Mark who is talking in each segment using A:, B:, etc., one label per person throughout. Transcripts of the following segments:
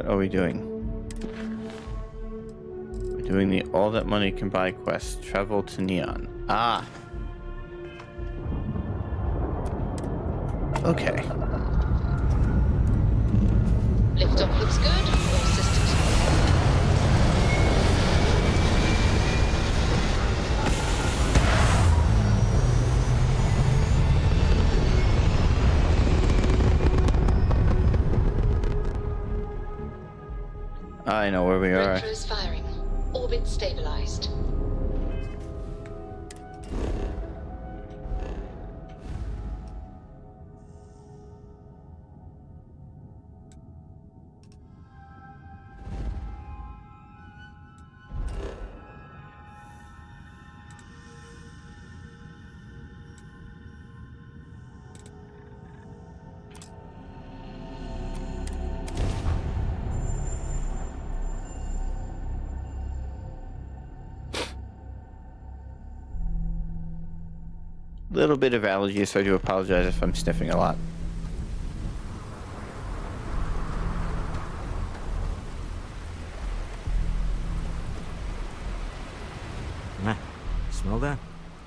A: are we doing? We're doing the all that money can buy quest. Travel to Neon. Ah. Okay.
B: Liftoff looks good. All systems.
A: I know where we are.
B: Retros firing. Orbit stabilized.
A: Little bit of allergy, so I do apologize if I'm sniffing a lot.
C: Smell that?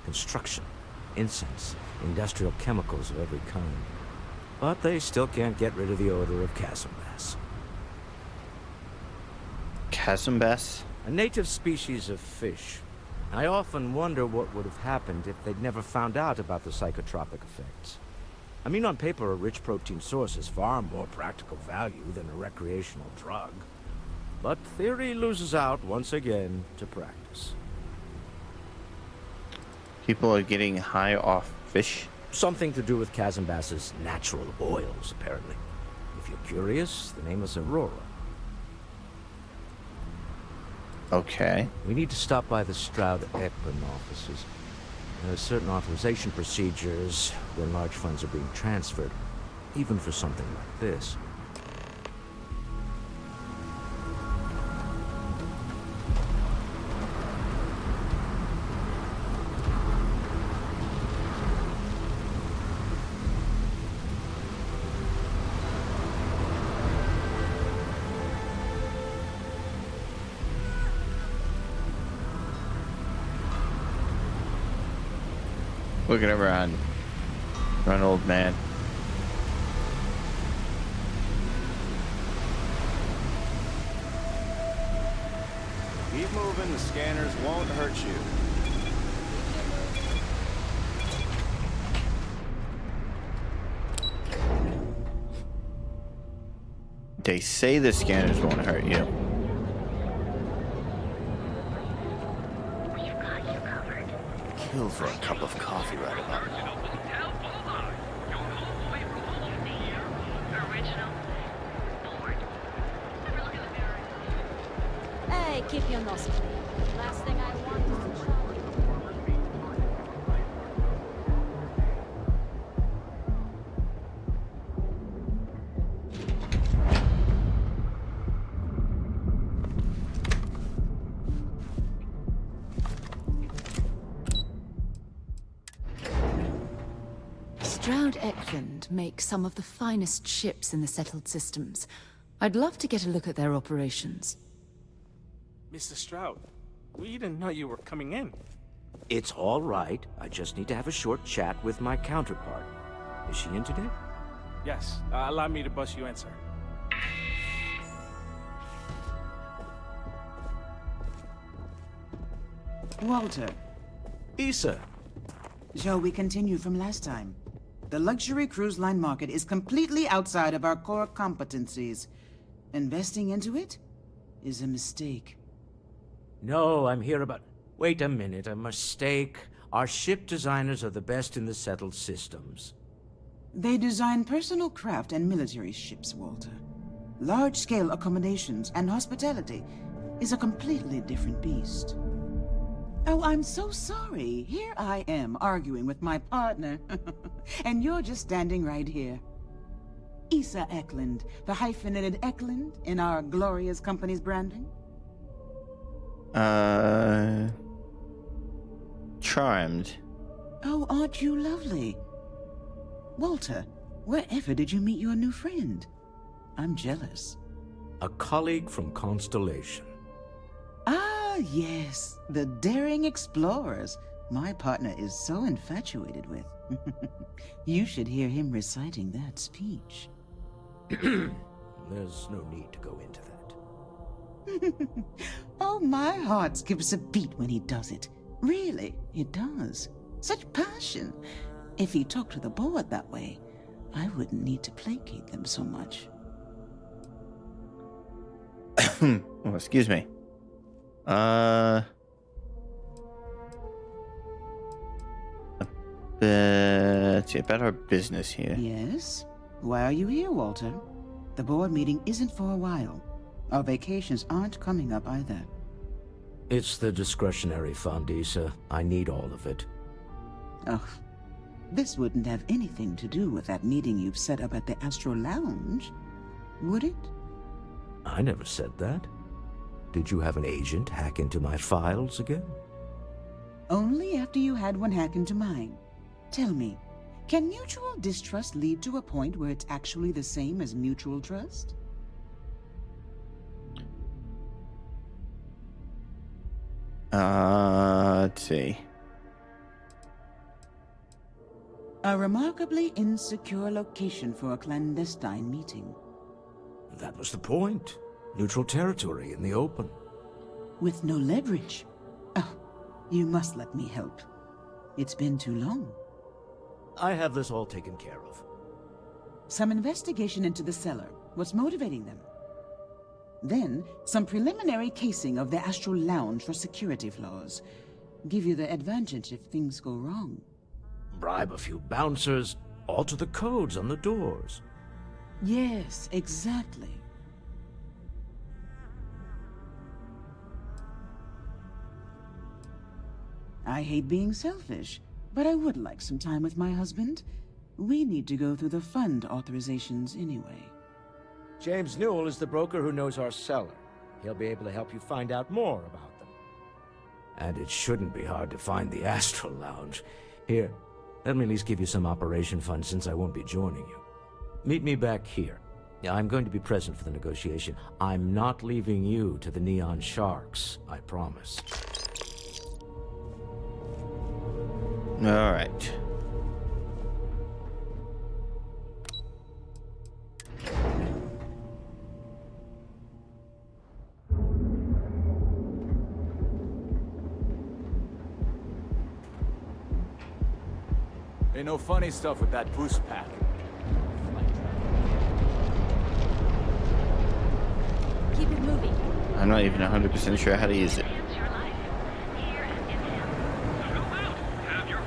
C: Construction, incense, industrial chemicals of every kind. But they still can't get rid of the odor of chasm bass.
A: Chasm bass?
C: A native species of fish. I often wonder what would have happened if they'd never found out about the psychotropic effects. I mean, on paper, a rich protein source is far more practical value than a recreational drug. But theory loses out once again to practice.
A: People are getting high off fish?
C: Something to do with chasm bass's natural oils, apparently. If you're curious, the name is Aurora.
A: Okay.
C: We need to stop by the Stroud-Ekman offices. There are certain authorization procedures when large funds are being transferred, even for something like this.
A: Looking around. Run, old man.
D: Keep moving, the scanners won't hurt you.
A: They say the scanners won't hurt you.
D: Kill for a cup of coffee right about now.
E: Hey, keep your nose clean. Last thing I want is to trouble.
F: Stroud-Ekman makes some of the finest ships in the settled systems. I'd love to get a look at their operations.
G: Mr. Stroud, we didn't know you were coming in.
C: It's all right. I just need to have a short chat with my counterpart. Is she in today?
G: Yes, allow me to bust you in, sir.
H: Walter,
C: Issa.
H: shall we continue from last time? The luxury cruise line market is completely outside of our core competencies. Investing into it is a mistake.
C: No, I'm here about... Wait a minute, a mistake. Our ship designers are the best in the settled systems.
H: They design personal craft and military ships, Walter. Large-scale accommodations and hospitality is a completely different beast. Oh, I'm so sorry. Here I am arguing with my partner. And you're just standing right here. Issa Eklund, the hyphenated Eklund in our glorious company's branding?
A: Charmed.
H: Oh, aren't you lovely? Walter, wherever did you meet your new friend? I'm jealous.
C: A colleague from Constellation.
H: Ah, yes, the daring explorers my partner is so infatuated with. You should hear him reciting that speech.
C: There's no need to go into that.
H: Oh, my heart skips a beat when he does it. Really, it does. Such passion. If he talked to the board that way, I wouldn't need to placate them so much.
A: Oh, excuse me. Let's see, about our business here.
H: Yes? Why are you here, Walter? The board meeting isn't for a while. Our vacations aren't coming up either.
C: It's the discretionary fund, Issa. I need all of it.
H: Oh, this wouldn't have anything to do with that meeting you've set up at the Astro Lounge, would it?
C: I never said that. Did you have an agent hack into my files again?
H: Only after you had one hack into mine. Tell me, can mutual distrust lead to a point where it's actually the same as mutual trust?
A: Let's see.
H: A remarkably insecure location for a clandestine meeting.
C: That was the point. Neutral territory in the open.
H: With no leverage. Oh, you must let me help. It's been too long.
C: I have this all taken care of.
H: Some investigation into the cellar. What's motivating them? Then, some preliminary casing of the Astral Lounge for security flaws. Give you the advantage if things go wrong.
C: Bribe a few bouncers, alter the codes on the doors.
H: Yes, exactly. I hate being selfish, but I would like some time with my husband. We need to go through the fund authorizations anyway.
C: James Newell is the broker who knows our cellar. He'll be able to help you find out more about them. And it shouldn't be hard to find the Astral Lounge. Here, let me at least give you some operation funds since I won't be joining you. Meet me back here. I'm going to be present for the negotiation. I'm not leaving you to the Neon Sharks, I promise.
A: All right.
I: Ain't no funny stuff with that boost pack.
E: Keep it moving.
A: I'm not even 100% sure how to use it.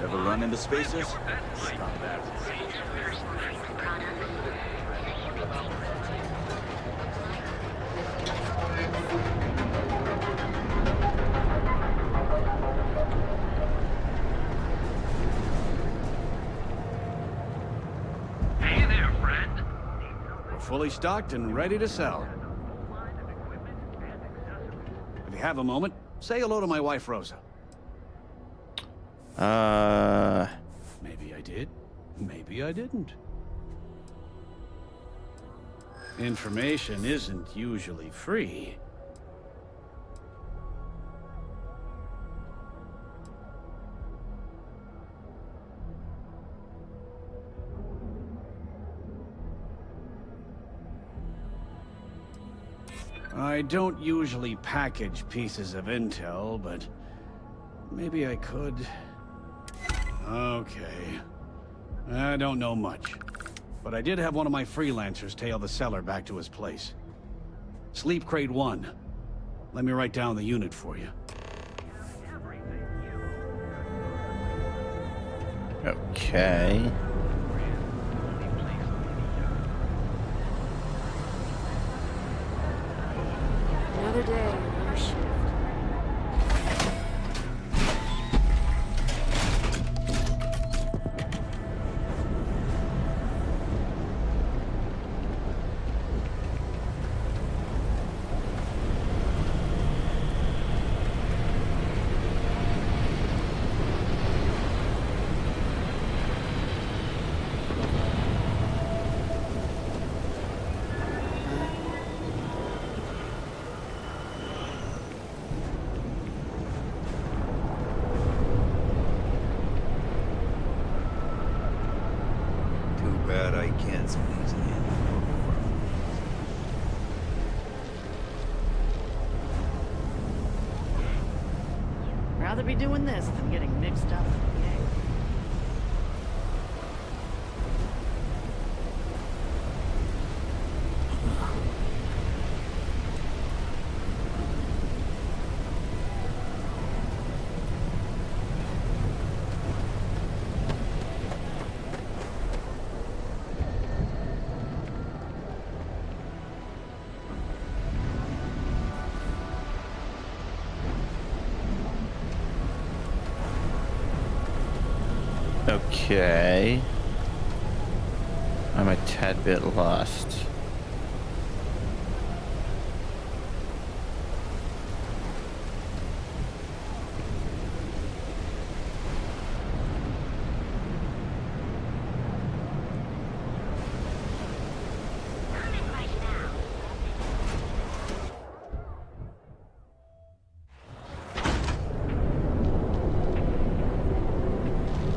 D: Ever run into spacers? Stop that.
J: Hey there, friend.
I: We're fully stocked and ready to sell. If you have a moment, say hello to my wife, Rosa. Maybe I did. Maybe I didn't. Information isn't usually free. I don't usually package pieces of intel, but maybe I could. Okay. I don't know much, but I did have one of my freelancers tail the seller back to his place. Sleep Crate 1. Let me write down the unit for you.
A: Okay.
E: Another day, another shift.
J: rather be doing this than getting mixed up in the game.
A: Okay. I'm a tad bit lost.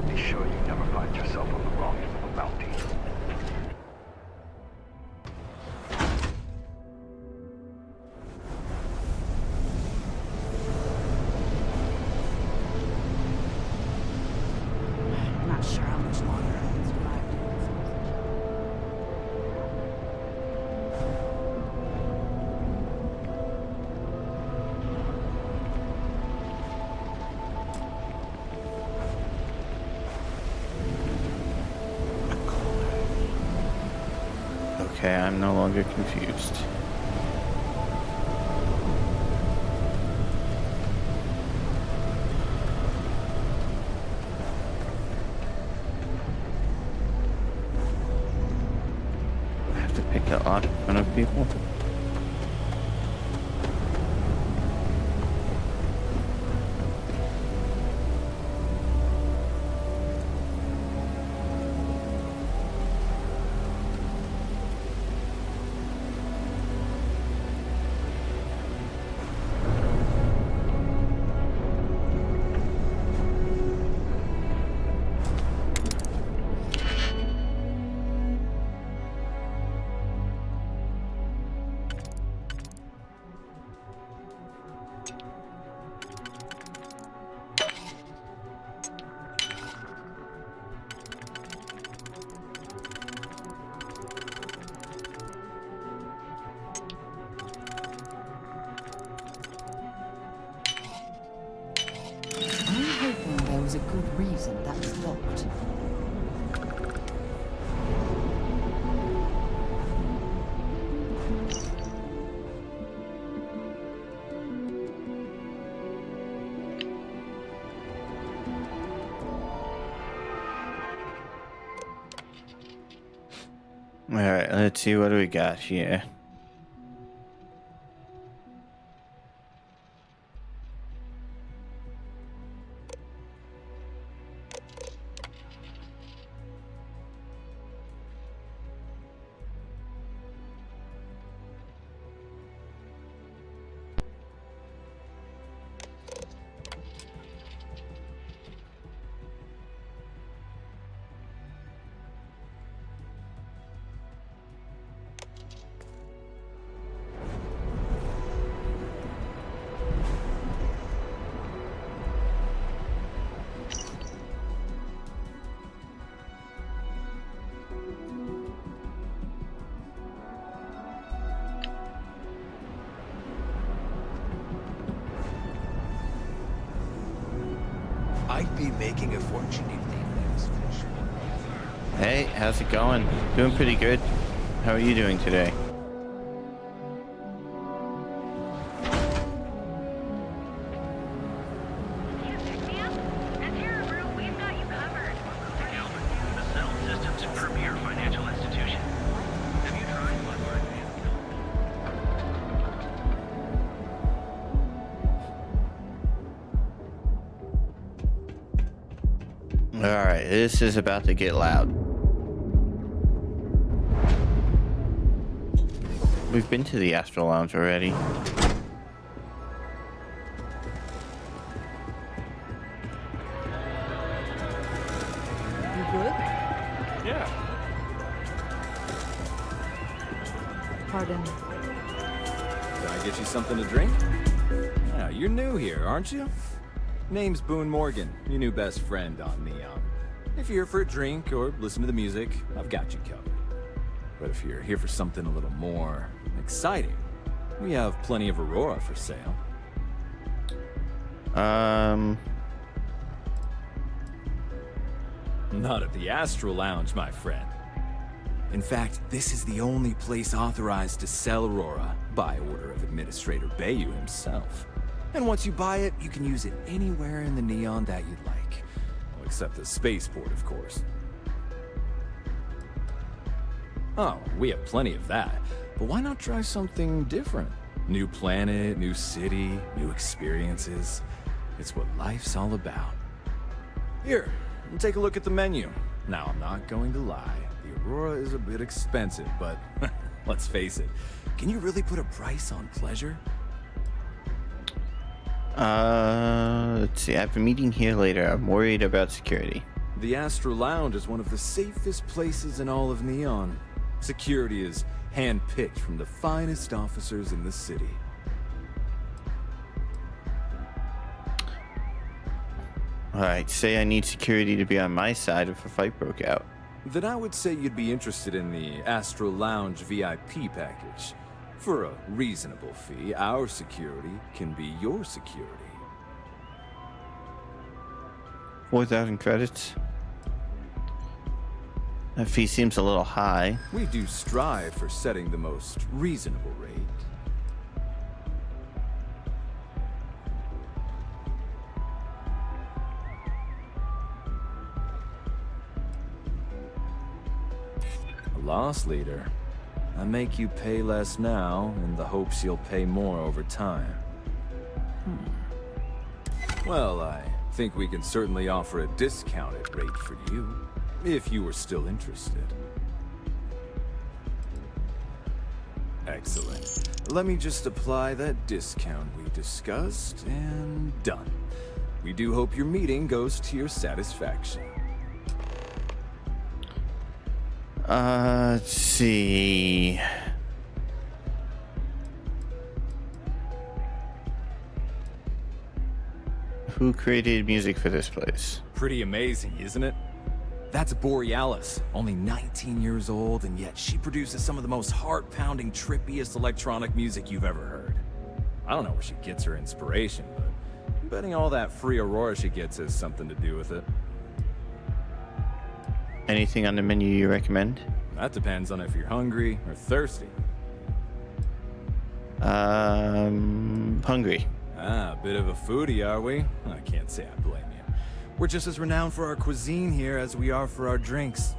D: Be sure you never find yourself on the wrong end of a bounty.
J: I'm not sure how much longer I can survive doing this.
A: Okay, I'm no longer confused. I have to pick a lot in front of people.
F: I'm hoping there was a good reason that was locked.
A: Alright, let's see what do we got here.
D: I'd be making a fortune if they let us fish.
A: Hey, how's it going? Doing pretty good. How are you doing today? Alright, this is about to get loud. We've been to the Astral Lounge already.
J: You good?
G: Yeah.
J: Pardon.
K: Can I get you something to drink? Yeah, you're new here, aren't you? Name's Boone Morgan, your new best friend on Neon. If you're here for a drink or listen to the music, I've got you covered. But if you're here for something a little more exciting, we have plenty of Aurora for sale. Not at the Astral Lounge, my friend. In fact, this is the only place authorized to sell Aurora by order of Administrator Bayou himself. And once you buy it, you can use it anywhere in the Neon that you'd like. Well, except the spaceport, of course. Oh, we have plenty of that. But why not try something different? New planet, new city, new experiences. It's what life's all about. Here, take a look at the menu. Now, I'm not going to lie. The Aurora is a bit expensive, but let's face it. Can you really put a price on pleasure?
A: Let's see. I have a meeting here later. I'm worried about security.
K: The Astral Lounge is one of the safest places in all of Neon. Security is hand-picked from the finest officers in the city.
A: Alright, say I need security to be on my side if a fight broke out.
K: Then I would say you'd be interested in the Astral Lounge VIP package. For a reasonable fee, our security can be your security.
A: 4,000 credits? That fee seems a little high.
K: We do strive for setting the most reasonable rate. A loss leader. I make you pay less now in the hopes you'll pay more over time. Well, I think we can certainly offer a discounted rate for you, if you were still interested. Excellent. Let me just apply that discount we discussed, and done. We do hope your meeting goes to your satisfaction.
A: Let's see. Who created music for this place?
K: Pretty amazing, isn't it? That's Borealis, only 19 years old, and yet she produces some of the most heart-pounding, trippiest electronic music you've ever heard. I don't know where she gets her inspiration, but I'm betting all that free Aurora she gets has something to do with it.
A: Anything on the menu you recommend?
K: That depends on if you're hungry or thirsty.
A: Hungry.
K: Ah, a bit of a foodie, are we? I can't say I blame you. We're just as renowned for our cuisine here as we are for our drinks.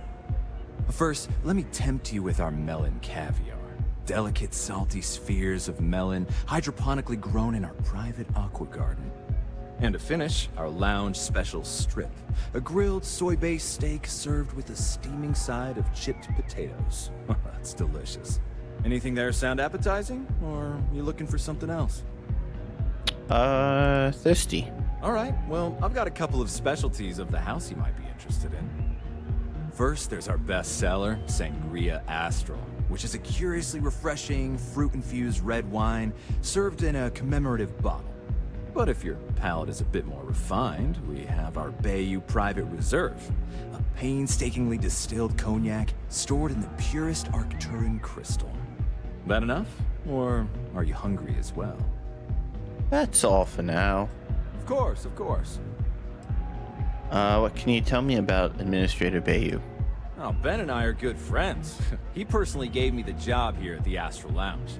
K: First, let me tempt you with our melon caviar. Delicate, salty spheres of melon, hydroponically grown in our private aqua garden. And to finish, our lounge special strip. A grilled soy-based steak served with a steaming side of chipped potatoes. That's delicious. Anything there sound appetizing? Or you looking for something else?
A: Thirsty.
K: All right, well, I've got a couple of specialties of the house you might be interested in. First, there's our bestseller, Sangria Astral, which is a curiously refreshing, fruit-infused red wine served in a commemorative bottle. But if your palate is a bit more refined, we have our Bayou Private Reserve, a painstakingly distilled cognac stored in the purest Arcturan crystal. That enough? Or are you hungry as well?
A: That's all for now.
K: Of course, of course.
A: What can you tell me about Administrator Bayou?
K: Oh, Ben and I are good friends. He personally gave me the job here at the Astral Lounge.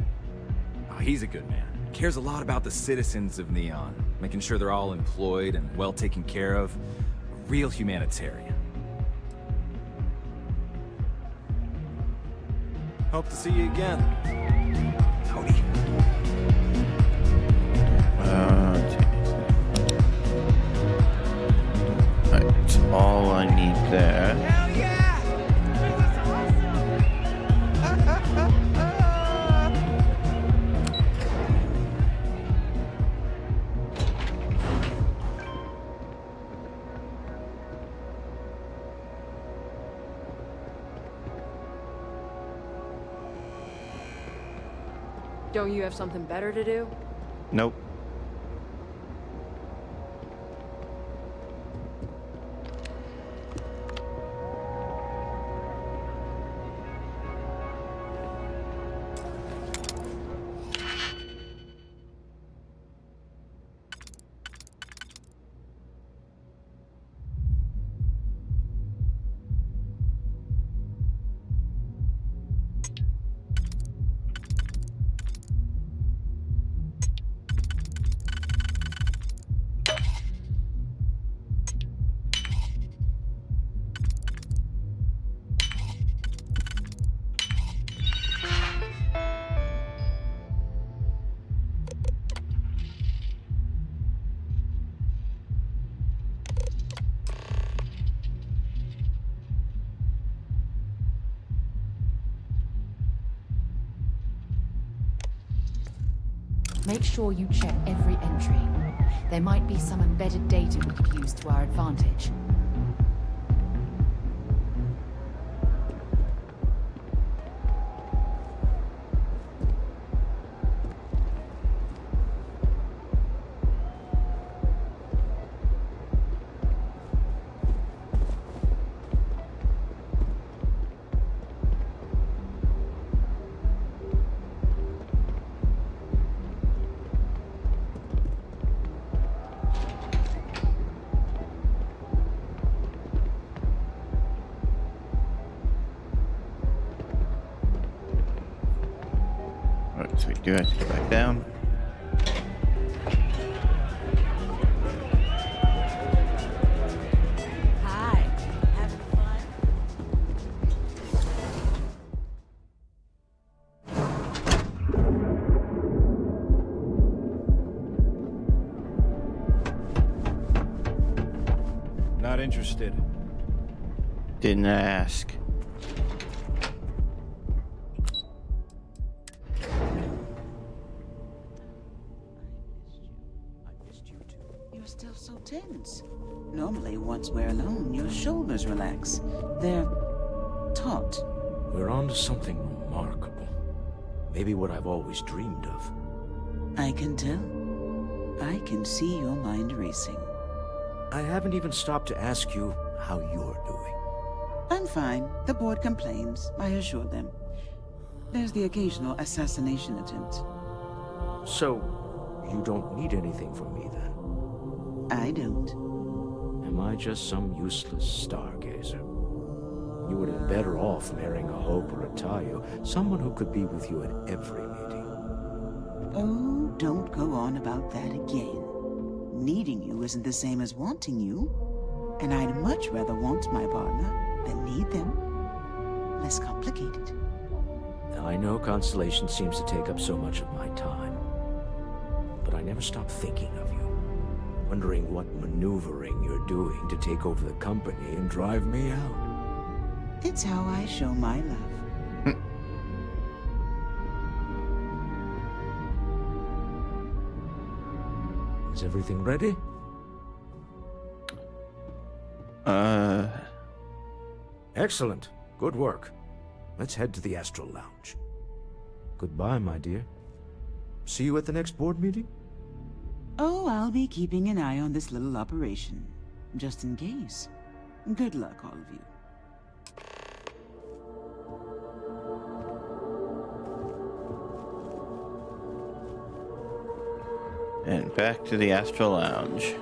K: Oh, he's a good man. Cares a lot about the citizens of Neon, making sure they're all employed and well taken care of. A real humanitarian. Hope to see you again. Howdy.
A: That's all I need there.
J: Hell yeah!
L: Don't you have something better to do?
A: Nope.
F: Make sure you check every entry. There might be some embedded data we could use to our advantage.
A: Alright, so we do have to go back down.
J: Hi. Having fun?
C: Not interested.
A: Didn't ask.
H: You're still so tense. Normally, once we're alone, your shoulders relax. They're taut.
C: We're on to something remarkable. Maybe what I've always dreamed of.
H: I can tell. I can see your mind racing.
C: I haven't even stopped to ask you how you're doing.
H: I'm fine. The board complains. I assure them. There's the occasional assassination attempt.
C: So, you don't need anything from me then?
H: I don't.
C: Am I just some useless stargazer? You would have been better off marrying a Hope or a Tayo, someone who could be with you at every meeting.
H: Oh, don't go on about that again. Needing you isn't the same as wanting you. And I'd much rather want my partner than need them. Less complicated.
C: Now, I know Constellation seems to take up so much of my time. But I never stop thinking of you. Wondering what maneuvering you're doing to take over the company and drive me out.
H: It's how I show my love.
C: Is everything ready? Excellent. Good work. Let's head to the Astral Lounge. Goodbye, my dear. See you at the next board meeting?
H: Oh, I'll be keeping an eye on this little operation. Just in case. Good luck, all of you.
A: And back to the Astral Lounge.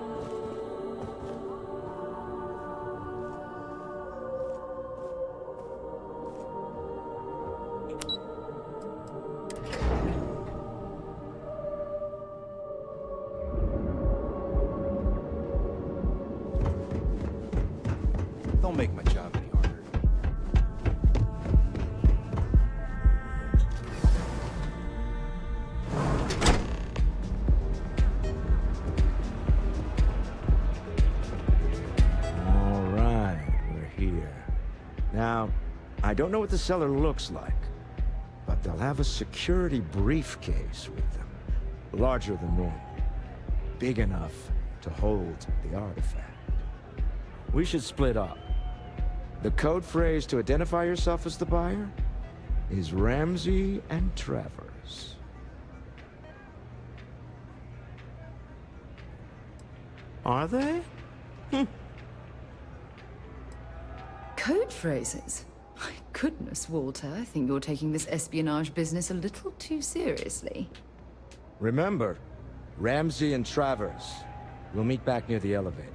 K: Don't make my job any harder.
C: All right, we're here. Now, I don't know what the cellar looks like, but they'll have a security briefcase with them. Larger than normal. Big enough to hold the artifact. We should split up. The code phrase to identify yourself as the buyer is Ramsey and Travers. Are they?
F: Code phrases? My goodness, Walter, I think you're taking this espionage business a little too seriously.
C: Remember, Ramsey and Travers. We'll meet back near the elevator.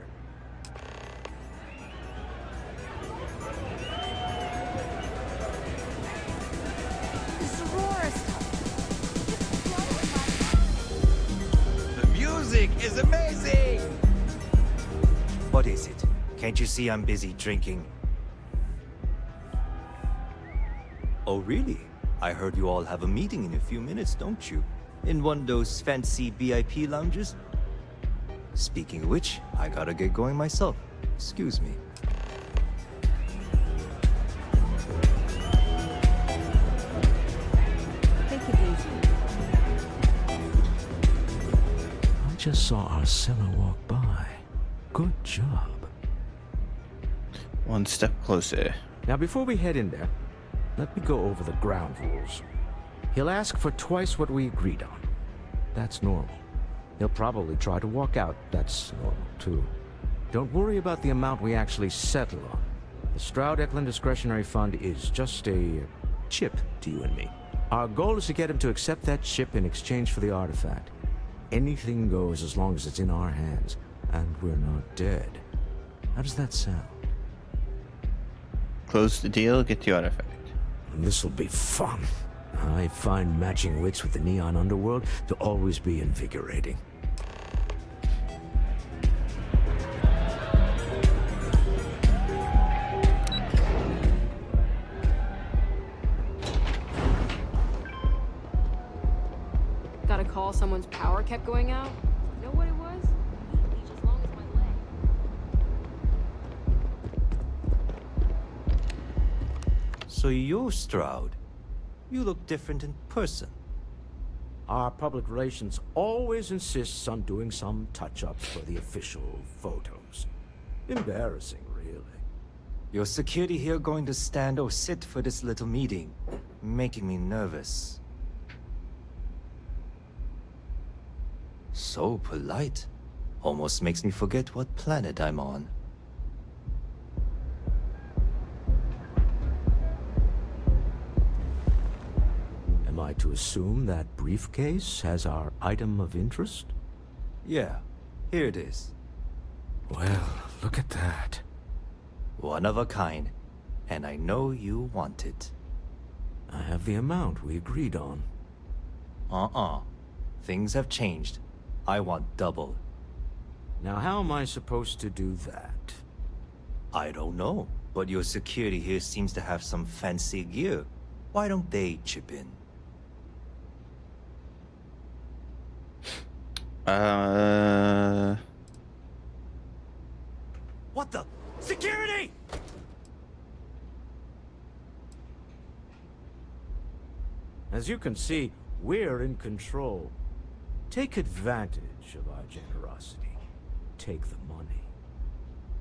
D: The music is amazing! What is it? Can't you see I'm busy drinking? Oh, really? I heard you all have a meeting in a few minutes, don't you? In one of those fancy VIP lounges? Speaking of which, I gotta get going myself. Excuse me.
J: Take it easy.
C: just saw our seller walk by. Good job.
A: One step closer.
C: Now, before we head in there, let me go over the ground rules. He'll ask for twice what we agreed on. That's normal. He'll probably try to walk out. That's normal, too. Don't worry about the amount we actually settle on. The Stroud-Eklund Discretionary Fund is just a chip to you and me. Our goal is to get him to accept that chip in exchange for the artifact. Anything goes as long as it's in our hands, and we're not dead. How does that sound?
A: Close the deal, get the artifact.
C: This'll be fun. I find matching wits with the neon underworld to always be invigorating.
L: Got a call someone's power kept going out? Know what it was? Reach as long as my leg.
D: So you're Stroud. You look different in person.
C: Our public relations always insists on doing some touch-ups for the official photos. Embarrassing, really.
D: Your security here going to stand or sit for this little meeting, making me nervous. So polite. Almost makes me forget what planet I'm on.
C: Am I to assume that briefcase has our item of interest?
D: Yeah, here it is.
C: Well, look at that.
D: One of a kind, and I know you want it.
C: I have the amount we agreed on.
D: Things have changed. I want double.
C: Now, how am I supposed to do that?
D: I don't know, but your security here seems to have some fancy gear. Why don't they chip in? What the? Security!
C: As you can see, we're in control. Take advantage of our generosity. Take the money.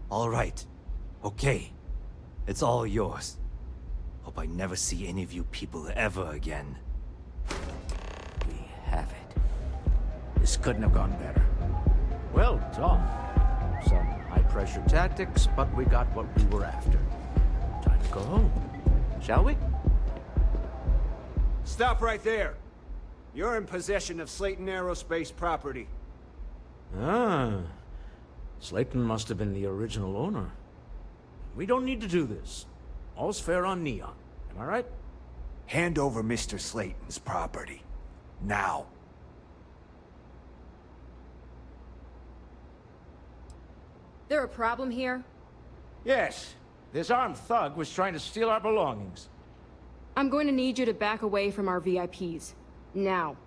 D: All right. Okay. It's all yours. Hope I never see any of you people ever again.
C: We have it. This couldn't have gone better. Well done. Some high-pressure tactics, but we got what we were after. Time to go home. Shall we?
M: Stop right there. You're in possession of Slayton Aerospace property.
C: Ah. Slayton must have been the original owner. We don't need to do this. All's fair on Neon. Am I right?
M: Hand over Mr. Slayton's property. Now.
L: There a problem here?
C: Yes. This armed thug was trying to steal our belongings.
L: I'm going to need you to back away from our VIPs. Now.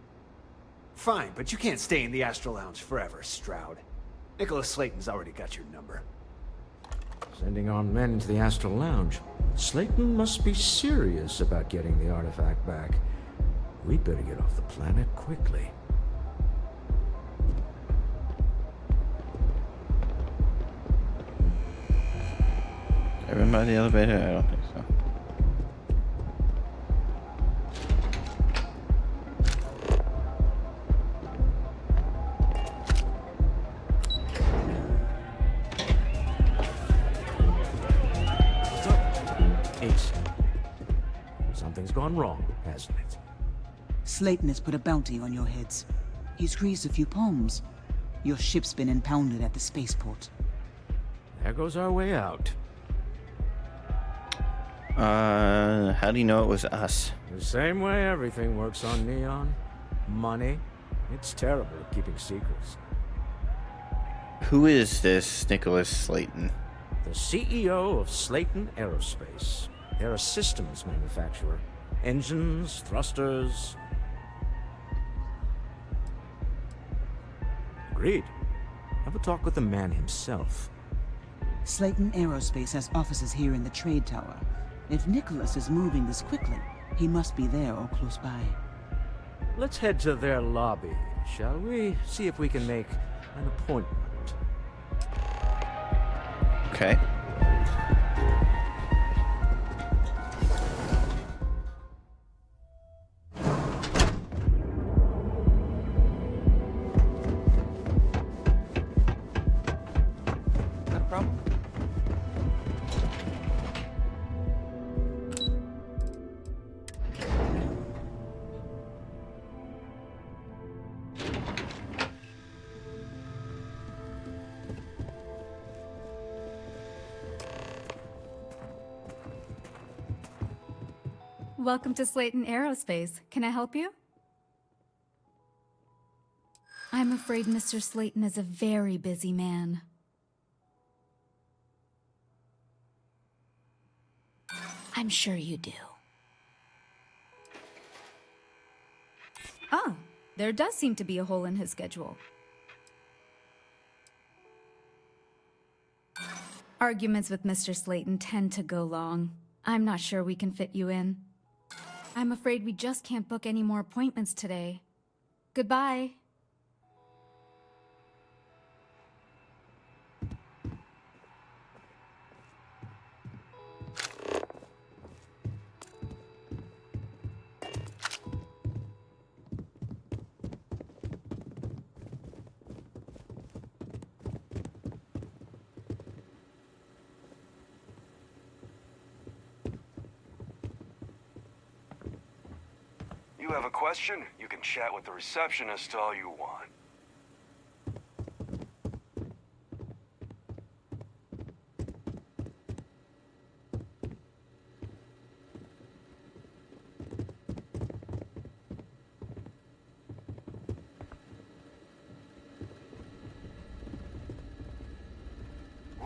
M: Fine, but you can't stay in the Astral Lounge forever, Stroud. Nicholas Slayton's already got your number.
C: Sending armed men into the Astral Lounge. Slayton must be serious about getting the artifact back. We'd better get off the planet quickly.
A: Everyone by the elevator? I don't think so.
C: Ace. Something's gone wrong, hasn't it?
H: Slayton has put a bounty on your heads. He's greased a few palms. Your ship's been impounded at the spaceport.
C: There goes our way out.
A: How do you know it was us?
C: The same way everything works on Neon. Money. It's terrible at keeping secrets.
A: Who is this Nicholas Slayton?
C: The CEO of Slayton Aerospace. They're a systems manufacturer. Engines, thrusters. Agreed. Have a talk with the man himself.
H: Slayton Aerospace has offices here in the trade tower. If Nicholas is moving this quickly, he must be there or close by.
C: Let's head to their lobby, shall we? See if we can make an appointment.
A: Okay.
D: Not a problem.
N: Welcome to Slayton Aerospace. Can I help you? I'm afraid Mr. Slayton is a very busy man. I'm sure you do. Oh, there does seem to be a hole in his schedule. Arguments with Mr. Slayton tend to go long. I'm not sure we can fit you in. I'm afraid we just can't book any more appointments today. Goodbye.
O: You have a question? You can chat with the receptionist all you want.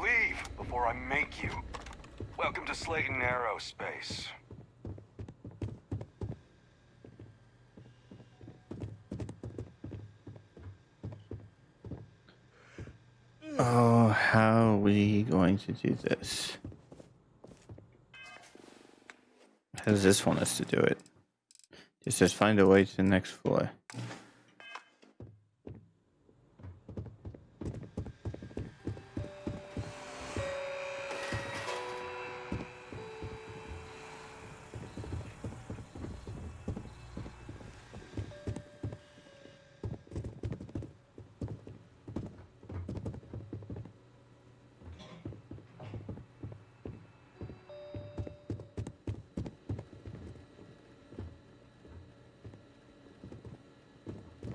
O: Leave before I make you. Welcome to Slayton Aerospace.
A: Oh, how are we going to do this? How does this want us to do it? Just find a way to the next floor.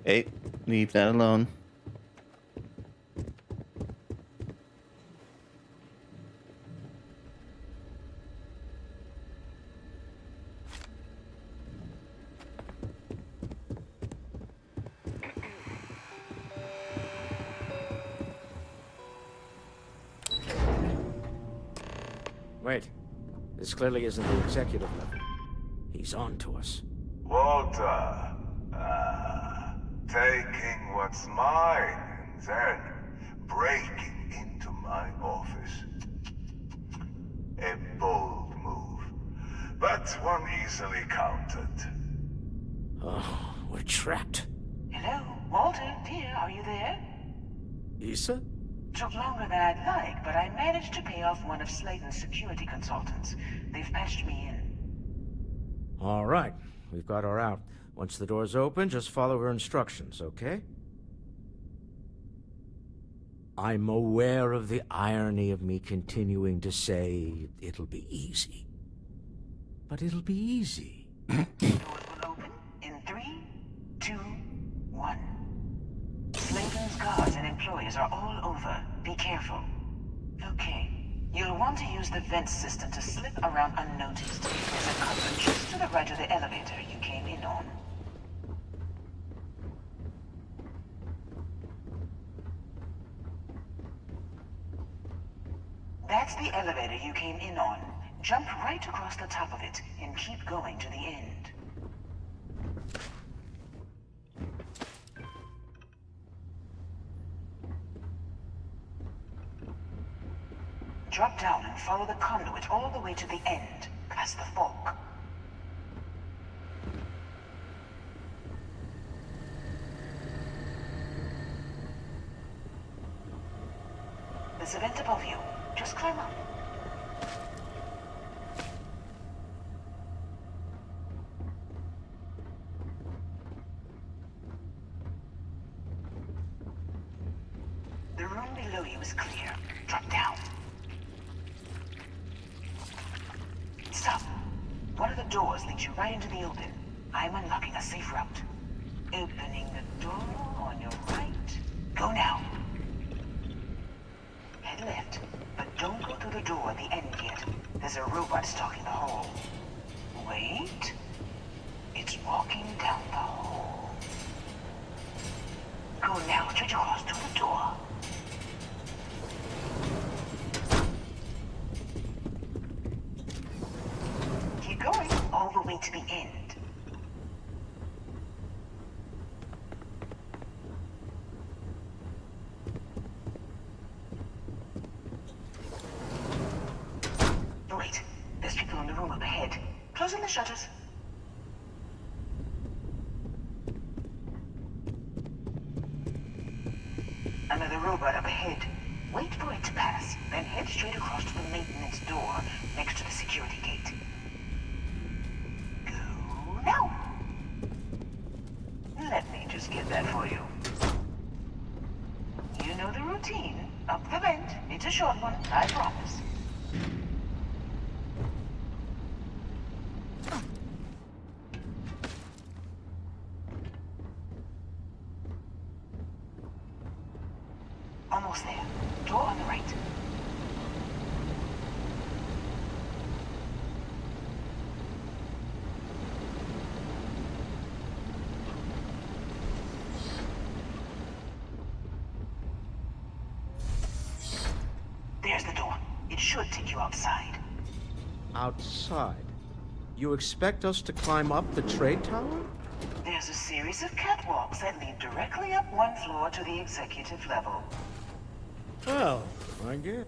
A: Hey, leave that alone.
C: Wait. This clearly isn't the executive level. He's on to us.
O: Walter. Taking what's mine and then breaking into my office. A bold move, but one easily countered.
C: Oh, we're trapped.
H: Hello, Walter, dear, are you there?
C: Issa?
H: Took longer than I'd like, but I managed to pay off one of Slayton's security consultants. They've patched me in.
C: All right. We've got her out. Once the door's open, just follow her instructions, okay? I'm aware of the irony of me continuing to say it'll be easy. But it'll be easy.
H: Doors will open in 3, 2, 1. Slayton's guards and employees are all over. Be careful. Okay. You'll want to use the vent system to slip around unnoticed. There's a cupboard just to the right of the elevator you came in on. That's the elevator you came in on. Jump right across the top of it and keep going to the end. Drop down and follow the conduit all the way to the end, past the fork. There's a vent above you. Just climb up. The room below you is clear. Drop down. Stop. One of the doors leads you right into the open. I'm unlocking a safe route. Opening the door on your right. Go now. Head left, but don't go through the door at the end yet. There's a robot stalking the hall. Wait. It's walking down the hall. Go now, straight across through the door. Keep going, all the way to the end. Wait, there's people in the room up ahead. Closing the shutters. Another robot up ahead. Wait for it to pass, then head straight across to the maintenance door next to the security gate. Go now. Let me just get that for you. You know the routine. Up the vent. It's a short one, I promise. Almost there. Door on the right. There's the door. It should take you outside.
C: Outside? You expect us to climb up the trade tower?
H: There's a series of catwalks that lead directly up one floor to the executive level.
C: Well, I get.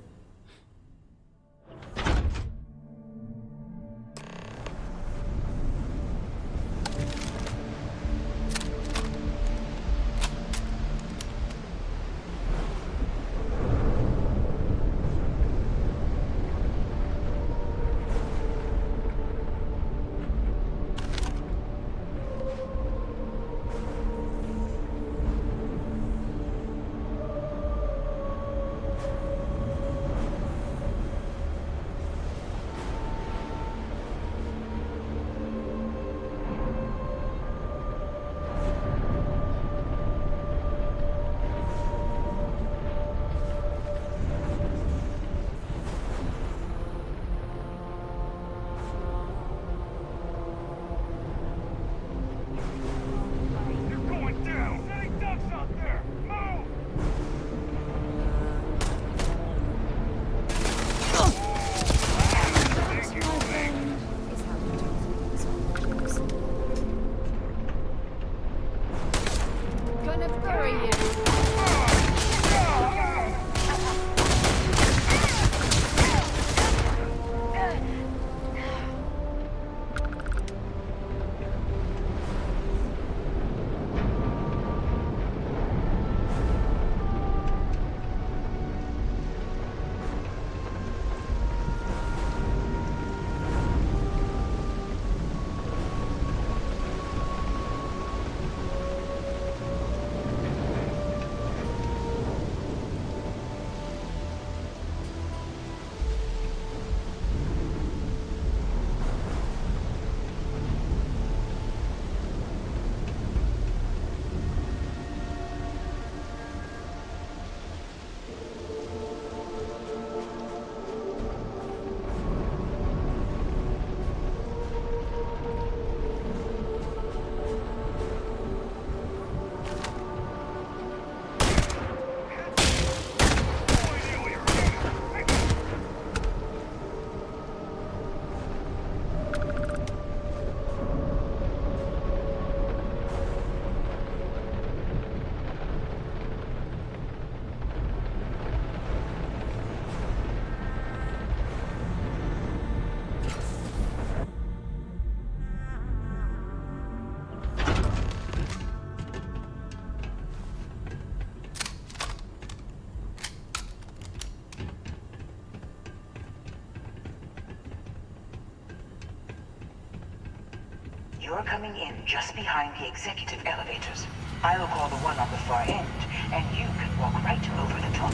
J: You're coming in just behind the executive elevators. I'll call the one on the far end, and you can walk right over the top.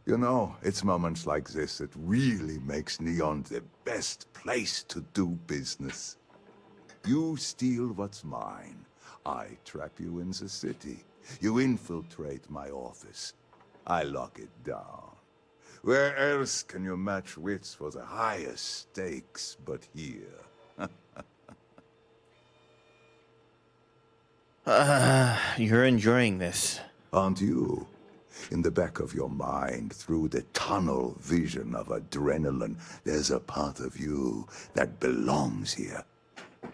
P: You know, it's moments like this that really makes Neon the best place to do business. You steal what's mine. I trap you in the city. You infiltrate my office. I lock it down. Where else can you match wits for the highest stakes but here?
A: You're enjoying this.
P: Aren't you? In the back of your mind, through the tunnel vision of adrenaline, there's a part of you that belongs here.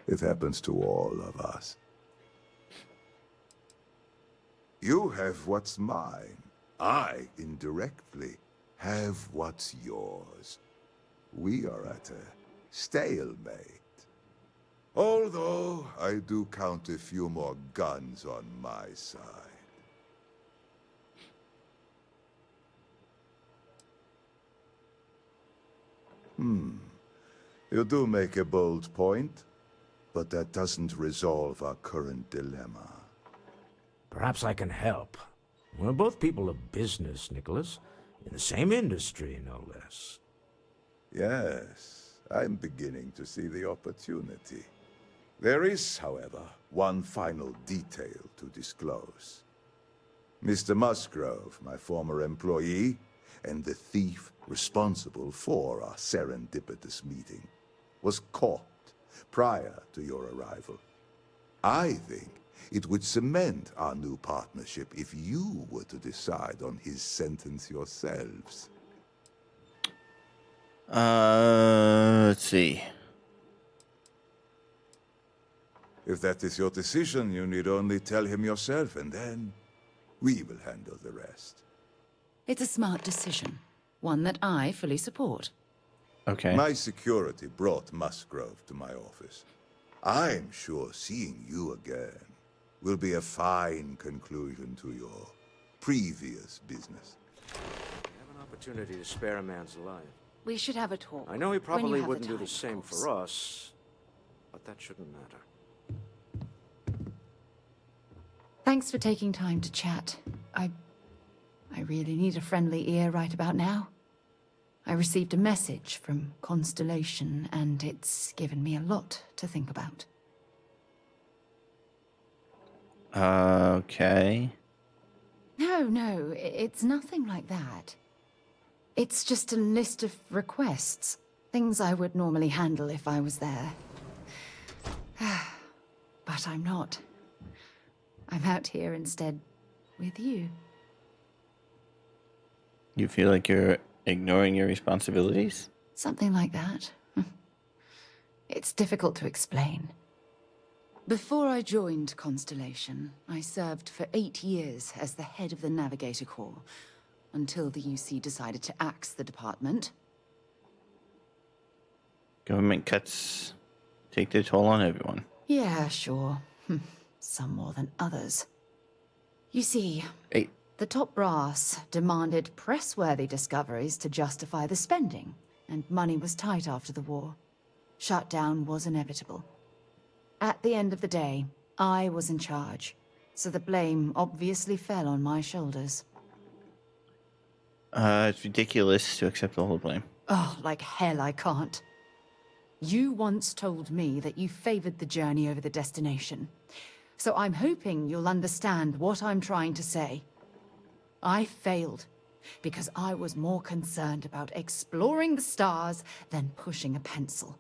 P: It happens to all of us. You have what's mine. I, indirectly, have what's yours. We are at a stalemate. Although, I do count a few more guns on my side. You do make a bold point, but that doesn't resolve our current dilemma.
C: Perhaps I can help. We're both people of business, Nicholas. In the same industry, no less.
P: Yes, I'm beginning to see the opportunity. There is, however, one final detail to disclose. Mr. Musgrove, my former employee, and the thief responsible for our serendipitous meeting, was caught prior to your arrival. I think it would cement our new partnership if you were to decide on his sentence yourselves.
A: Let's see.
P: If that is your decision, you need only tell him yourself, and then we will handle the rest.
F: It's a smart decision. One that I fully support.
A: Okay.
P: My security brought Musgrove to my office. I'm sure seeing you again will be a fine conclusion to your previous business.
C: We have an opportunity to spare a man's life.
F: We should have a talk.
C: I know he probably wouldn't do
F: time,
C: the same for us, but that shouldn't matter.
F: Thanks for taking time to chat. I really need a friendly ear right about now. I received a message from Constellation, and it's given me a lot to think about.
A: Okay.
F: No, it's nothing like that. It's just a list of requests. Things I would normally handle if I was there. But I'm not. I'm out here instead with you.
A: You feel like you're ignoring your responsibilities?
F: Something like that. It's difficult to explain. Before I joined Constellation, I served for 8 years as the head of the Navigator Corps, until the UC decided to axe the department.
A: Government cuts take their toll on everyone.
F: Yeah, sure. Some more than others. You see, the top brass demanded press-worthy discoveries to justify the spending, and money was tight after the war. Shutdown was inevitable. At the end of the day, I was in charge, so the blame obviously fell on my shoulders.
A: It's ridiculous to accept all the blame.
F: Oh, like hell I can't. You once told me that you favored the journey over the destination. So I'm hoping you'll understand what I'm trying to say. I failed because I was more concerned about exploring the stars than pushing a pencil.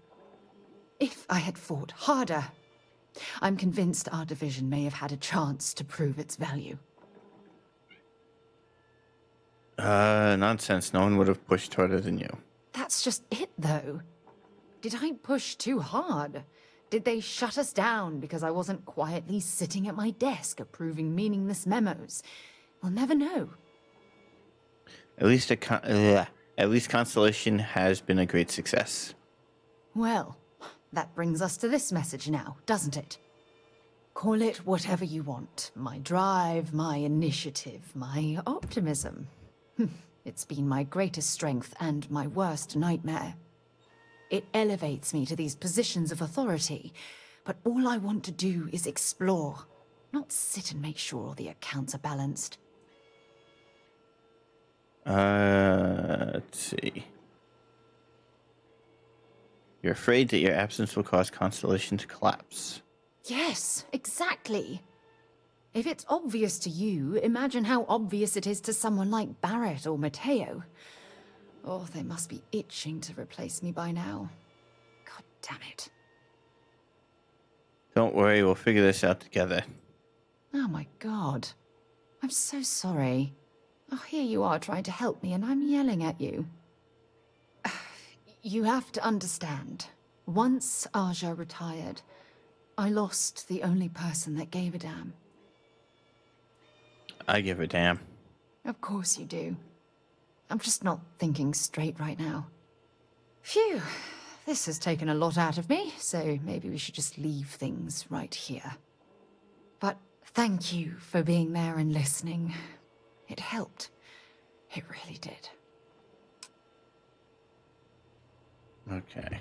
F: If I had fought harder, I'm convinced our division may have had a chance to prove its value.
A: Nonsense. No one would have pushed harder than you.
F: That's just it, though. Did I push too hard? Did they shut us down because I wasn't quietly sitting at my desk approving meaningless memos? We'll never know.
A: At least Constellation has been a great success.
F: Well, that brings us to this message now, doesn't it? Call it whatever you want. My drive, my initiative, my optimism. It's been my greatest strength and my worst nightmare. It elevates me to these positions of authority, but all I want to do is explore, not sit and make sure all the accounts are balanced.
A: Let's see. You're afraid that your absence will cause Constellation to collapse.
F: Yes, exactly. If it's obvious to you, imagine how obvious it is to someone like Barrett or Mateo. Oh, they must be itching to replace me by now. God damn it.
A: Don't worry, we'll figure this out together.
F: Oh my god. I'm so sorry. Oh, here you are trying to help me and I'm yelling at you. You have to understand. Once Aja retired, I lost the only person that gave a damn.
A: I give a damn.
F: Of course you do. I'm just not thinking straight right now. Phew. This has taken a lot out of me, so maybe we should just leave things right here. But thank you for being there and listening. It helped. It really did.
A: Okay.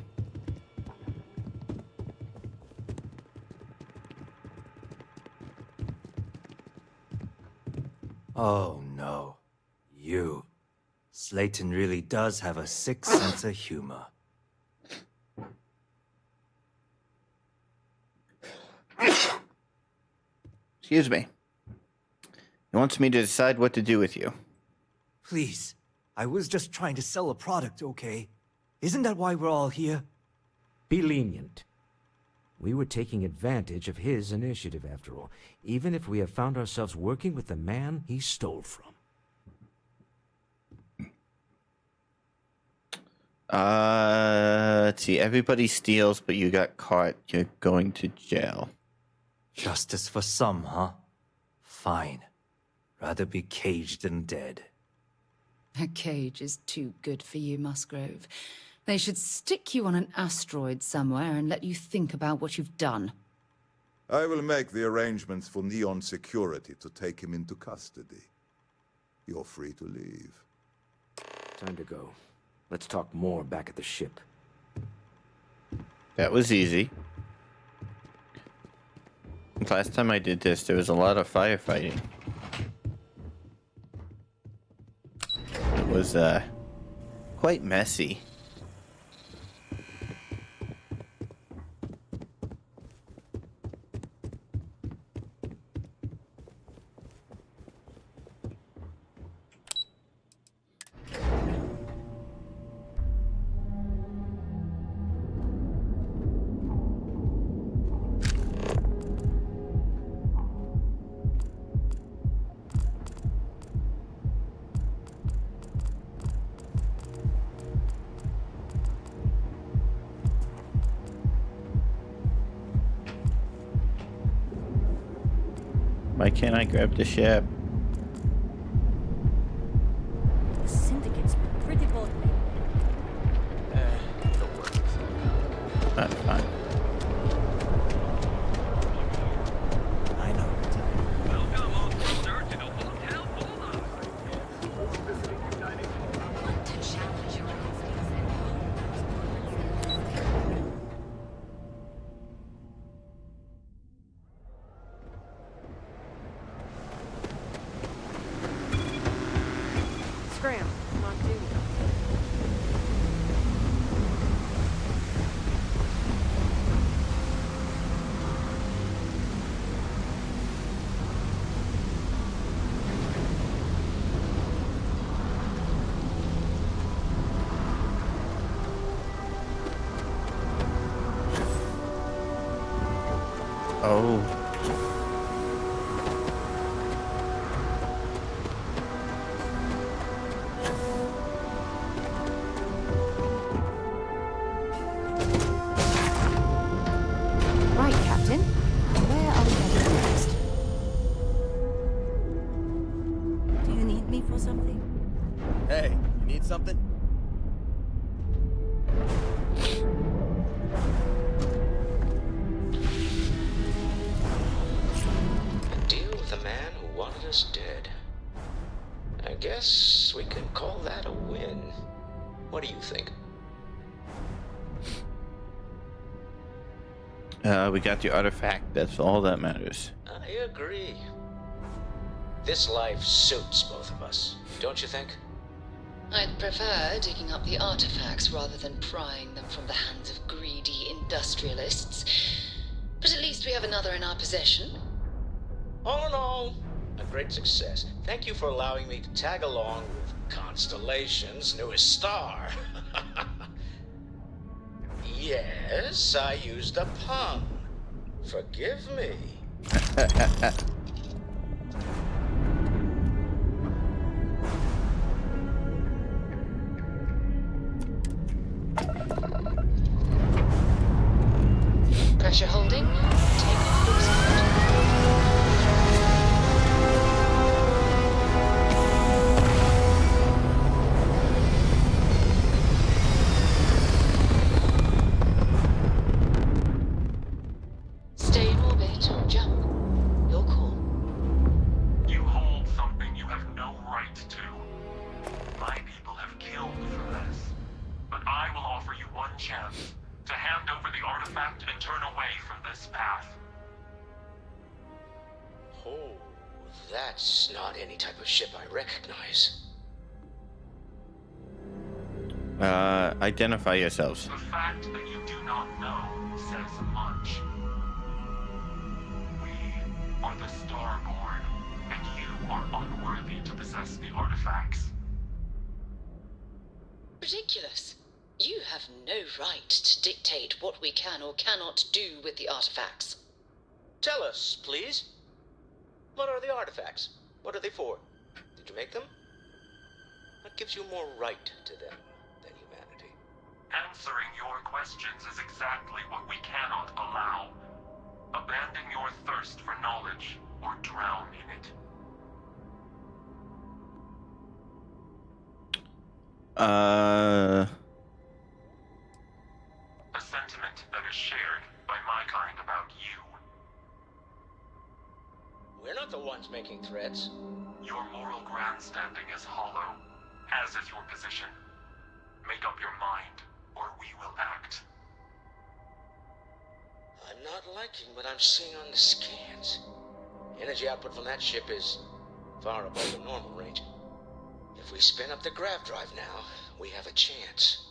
D: Oh no. You. Slayton really does have a sick sense of humor.
A: Excuse me. He wants me to decide what to do with you.
D: Please. I was just trying to sell a product, okay? Isn't that why we're all here?
C: Be lenient. We were taking advantage of his initiative, after all, even if we have found ourselves working with the man he stole from.
A: Let's see. Everybody steals, but you got caught. You're going to jail.
D: Justice for some, huh? Fine. Rather be caged than dead.
F: A cage is too good for you, Musgrove. They should stick you on an asteroid somewhere and let you think about what you've done.
P: I will make the arrangements for Neon Security to take him into custody. You're free to leave.
C: Time to go. Let's talk more back at the ship.
A: That was easy. Last time I did this, there was a lot of firefighting. It was, quite messy. Why can't I grab the ship?
E: The Syndicate's pretty bold.
A: That's fine.
D: I know.
O: Welcome, officer, to the Hotel Bulldog.
B: To challenge your
L: Scram, I'm on duty.
A: Oh.
F: Right, Captain. Where are we headed next?
E: Do you need me for something?
K: Hey, you need something?
Q: Deal with the man who wanted us dead. A guess we can call that a win. What do you think?
A: We got the artifact. That's all that matters.
Q: I agree. This life suits both of us, don't you think?
B: I'd prefer digging up the artifacts rather than prying them from the hands of greedy industrialists. But at least we have another in our possession.
Q: All in all, a great success. Thank you for allowing me to tag along with Constellation's newest star. Yes, I used a pun. Forgive me.
B: Pressure holding. Take off boost. Stay in orbit or jump. Your call.
O: You hold something you have no right to. My people have killed for this. But I will offer you one chance to hand over the artifact and turn away from this path.
Q: Oh, that's not any type of ship I recognize.
A: Identify yourselves.
O: The fact that you do not know says much. We are the Starborn, and you are unworthy to possess the artifacts.
B: Ridiculous. You have no right to dictate what we can or cannot do with the artifacts.
Q: Tell us, please. What are the artifacts? What are they for? Did you make them? What gives you more right to them than humanity?
O: Answering your questions is exactly what we cannot allow. Abandon your thirst for knowledge, or drown in it. A sentiment that is shared by my kind about you.
Q: We're not the ones making threats.
O: Your moral grandstanding is hollow, as is your position. Make up your mind, or we will act.
Q: I'm not liking what I'm seeing on the scans. Energy output from that ship is far above the normal range. If we spin up the grav drive now, we have a chance.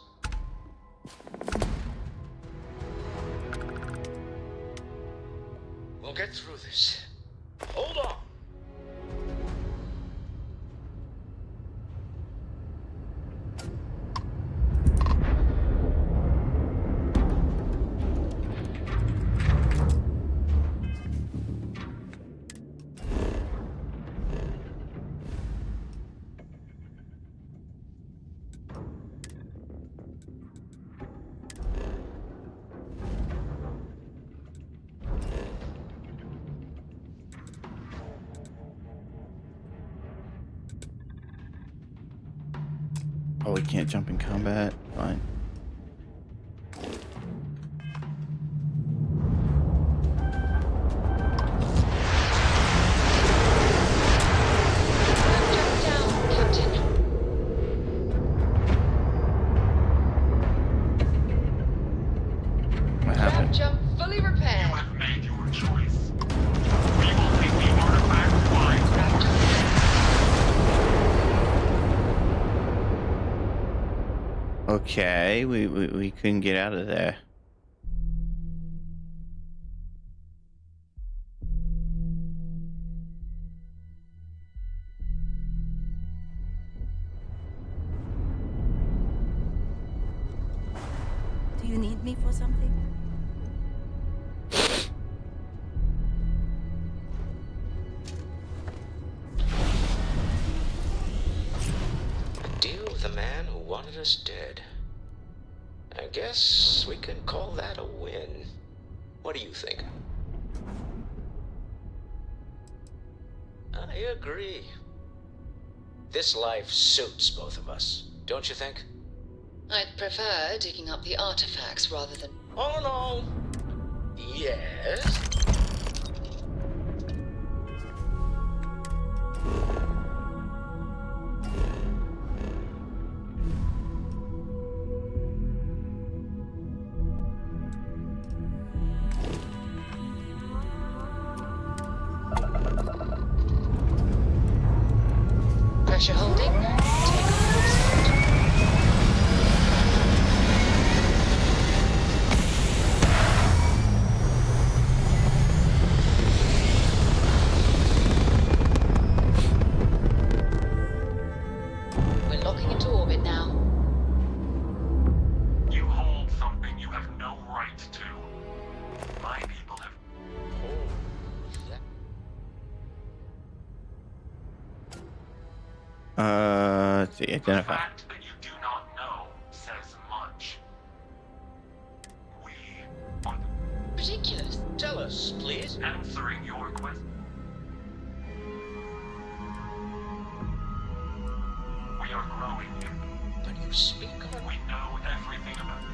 Q: We'll get through this. Hold on!
A: Oh, we can't jump in combat. Fine. What happened?
B: Jump fully repaired.
O: You have made your choice. We will take the artifact flying.
A: Okay, we couldn't get out of there.
R: Do you need me for something?
Q: A deal with a man who wanted us dead. I guess we can call that a win. What do you think? I agree. This life suits both of us, don't you think?
B: I'd prefer digging up the artifacts rather than...
Q: All in all, yes.
B: you're holding. Take off your spot. We're locking into orbit now.
O: You hold something you have no right to. My people have...
A: Let's see,
O: The
A: identify.
O: fact that you do not know says much. We are
B: Ridiculous.
Q: Tell us, please.
O: answering your question. We are growing here.
Q: But you speak on...
O: We know everything about you.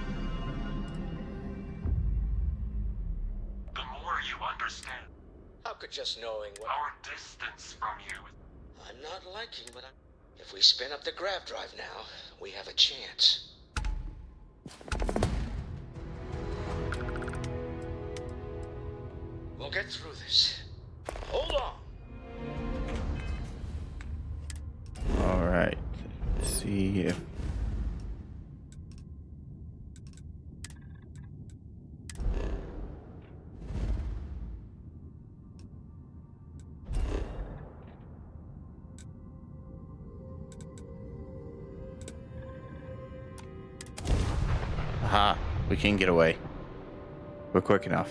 O: The more you understand,
Q: How could just knowing what...
O: our distance from you is...
Q: I'm not liking, but if we spin up the grav drive now, we have a chance. We'll get through this. Hold on.
A: Alright. Let's see if... Aha, we can get away. We're quick enough.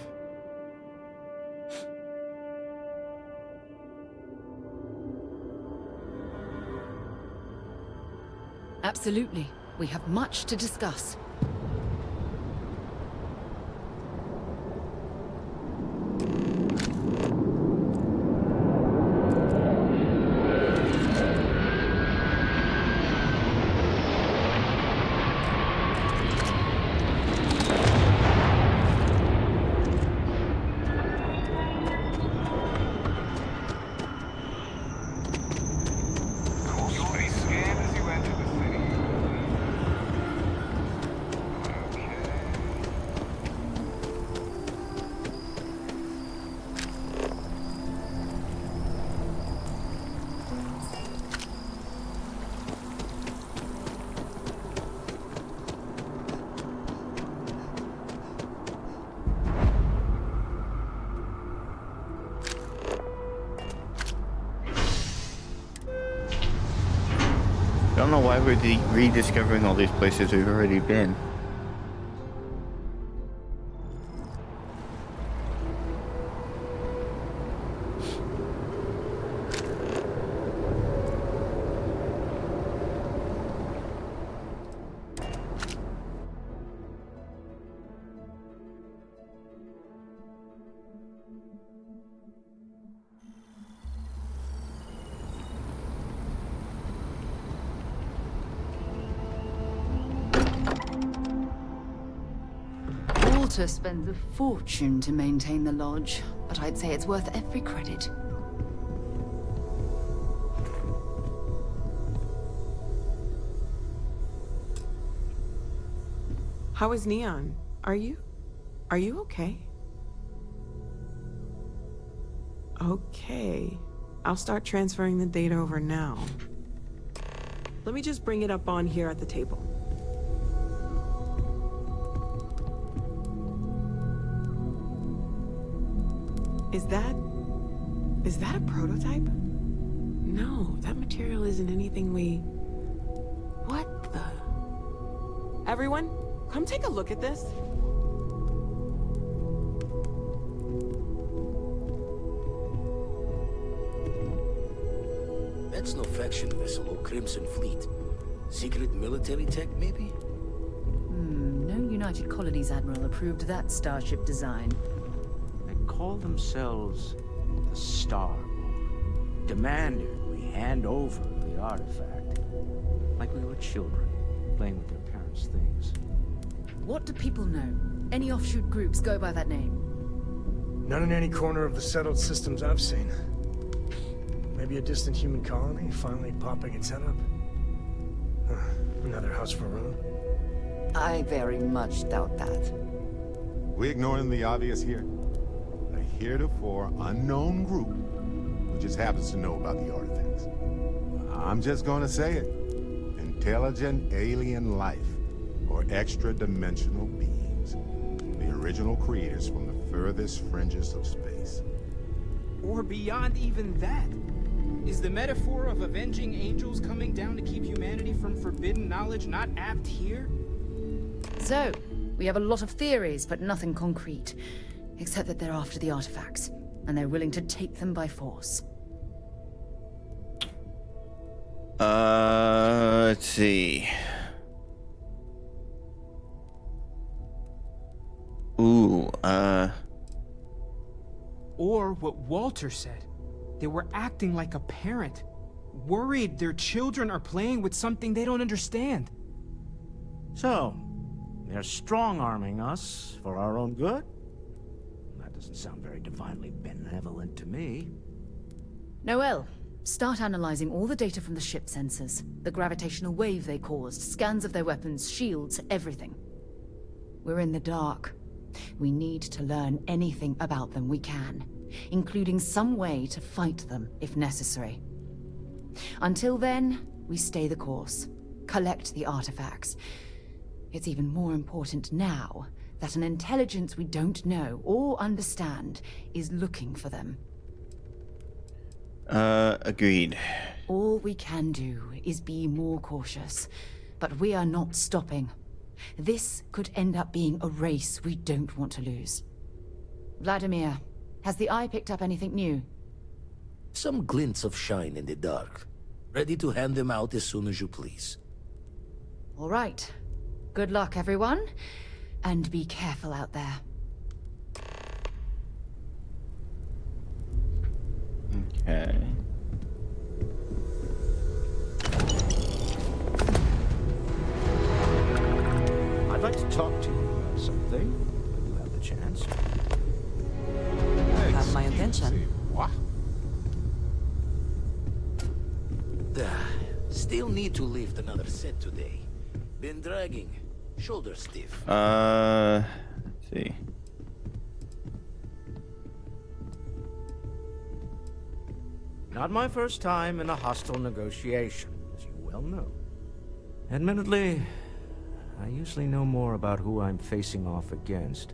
F: Absolutely. We have much to discuss.
O: You'll be scanned as you enter the city.
A: Don't know why we're rediscovering all these places we've already been.
F: Walter spends a fortune to maintain the lodge, but I'd say it's worth every credit.
S: How is Neon? Are you okay? Okay. I'll start transferring the data over now. Let me just bring it up on here at the table. Is that a prototype? No, that material isn't anything we... What the... Everyone, come take a look at this.
T: That's no faction vessel or Crimson Fleet. Secret military tech, maybe?
F: No United Colonies Admiral approved that starship design.
C: They call themselves the Star. Demanded we hand over the artifact. Like we were children, playing with their parents' things.
F: What do people know? Any offshoot groups go by that name?
U: None in any corner of the settled systems I've seen. Maybe a distant human colony finally popping its head up. Another house for Rune.
F: I very much doubt that.
V: We ignoring the obvious here? A heretofore unknown group who just happens to know about the artifacts. I'm just gonna say it. Intelligent alien life, or extra-dimensional beings. The original creators from the furthest fringes of space.
G: Or beyond even that. Is the metaphor of avenging angels coming down to keep humanity from forbidden knowledge not apt here?
F: So, we have a lot of theories, but nothing concrete. Except that they're after the artifacts, and they're willing to take them by force.
A: Let's see. Ooh,
G: Or what Walter said. They were acting like a parent. Worried their children are playing with something they don't understand.
C: So, they're strong-arming us for our own good? That doesn't sound very divinely benevolent to me.
F: Noel, start analyzing all the data from the ship sensors. The gravitational wave they caused, scans of their weapons, shields, everything. We're in the dark. We need to learn anything about them we can, including some way to fight them if necessary. Until then, we stay the course, collect the artifacts. It's even more important now that an intelligence we don't know or understand is looking for them.
A: Agreed.
F: All we can do is be more cautious, but we are not stopping. This could end up being a race we don't want to lose. Vladimir, has the Eye picked up anything new?
T: Some glints of shine in the dark. Ready to hand them out as soon as you please.
F: All right. Good luck, everyone. And be careful out there.
A: Okay.
C: I'd like to talk to you about something, when you have the chance.
R: Have my attention.
V: What?
T: Still need to lift another set today. Been dragging. Shoulder stiff.
A: Let's see.
C: Not my first time in a hostile negotiation, as you well know. Admittedly, I usually know more about who I'm facing off against.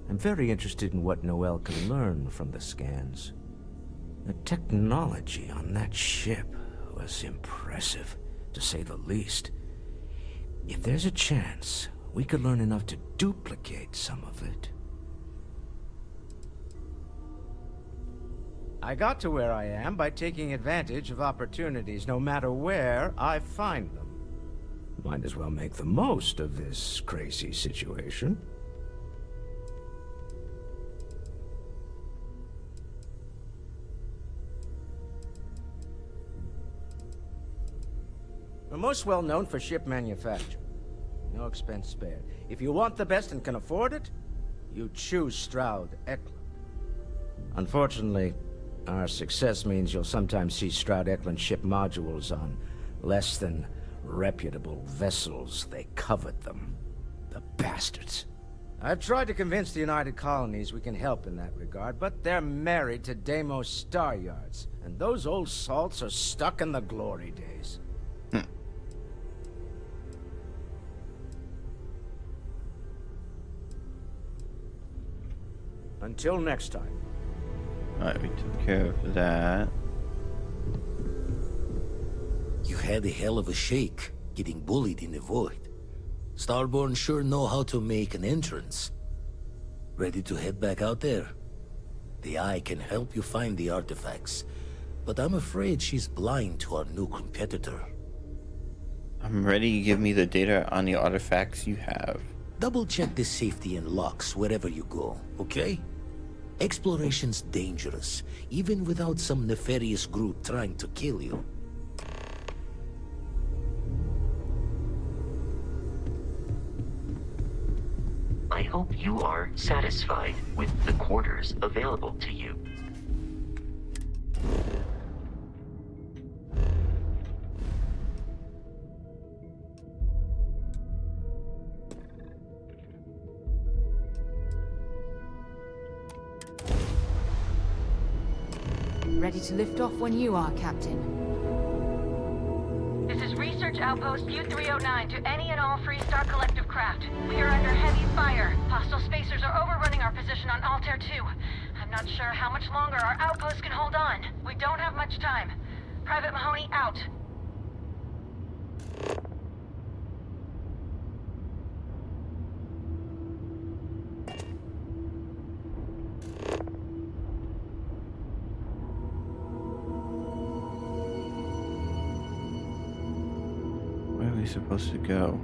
C: I'm very interested in what Noel can learn from the scans. The technology on that ship was impressive, to say the least. If there's a chance, we could learn enough to duplicate some of it. I got to where I am by taking advantage of opportunities, no matter where I find them. Might as well make the most of this crazy situation. We're most well known for ship manufacture. No expense spared. If you want the best and can afford it, you choose Stroud Eklund. Unfortunately, our success means you'll sometimes see Stroud Eklund ship modules on less than reputable vessels. They covet them. The bastards. I've tried to convince the United Colonies we can help in that regard, but they're married to Deimos Star Yards, and those old salts are stuck in the glory days. Until next time.
A: Alright, we took care of that.
T: You had a hell of a shake, getting bullied in the void. Starborn sure know how to make an entrance. Ready to head back out there? The Eye can help you find the artifacts, but I'm afraid she's blind to our new competitor.
A: I'm ready. Give me the data on the artifacts you have.
T: Double check the safety and locks wherever you go, okay? Exploration's dangerous, even without some nefarious group trying to kill you.
I: I hope you are satisfied with the quarters available to you.
F: Ready to lift off when you are, Captain.
M: Research Outpost U-309 to any and all Freestar Collective craft. We are under heavy fire. Hostile spacers are overrunning our position on Altair 2. I'm not sure how much longer our outpost can hold on. We don't have much time. Private Mahoney out.
A: Where are we supposed to go?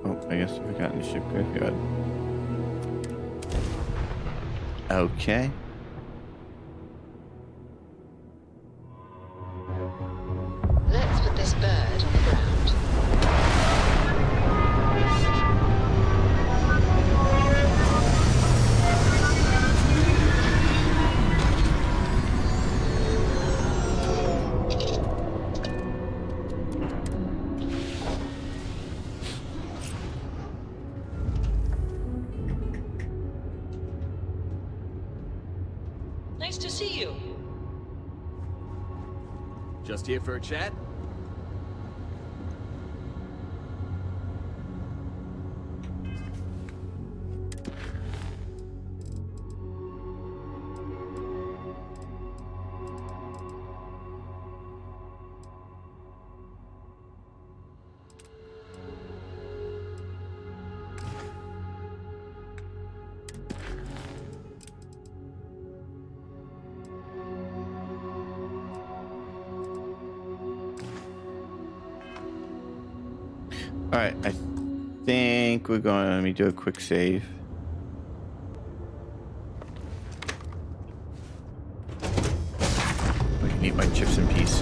A: Oh, I guess we got in the ship graveyard. Okay.
B: Let's put this bird on the ground.
N: Nice to see you.
K: Just here for a chat?
A: Alright, I think we're going to let me do a quick save. I can eat my chips in peace.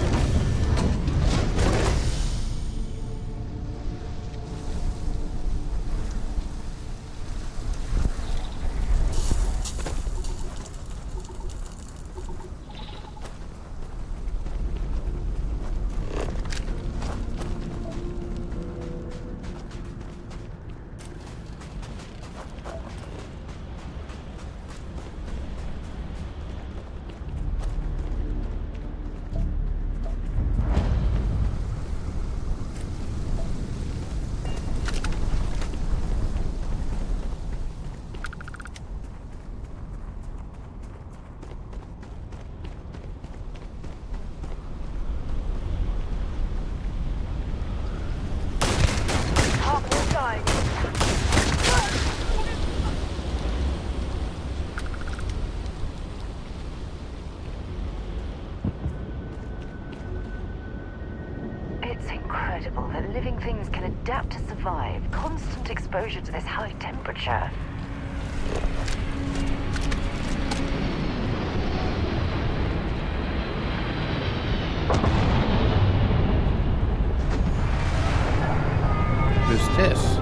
J: It's incredible that living things can adapt to survive constant exposure to this high temperature.
A: Who's this?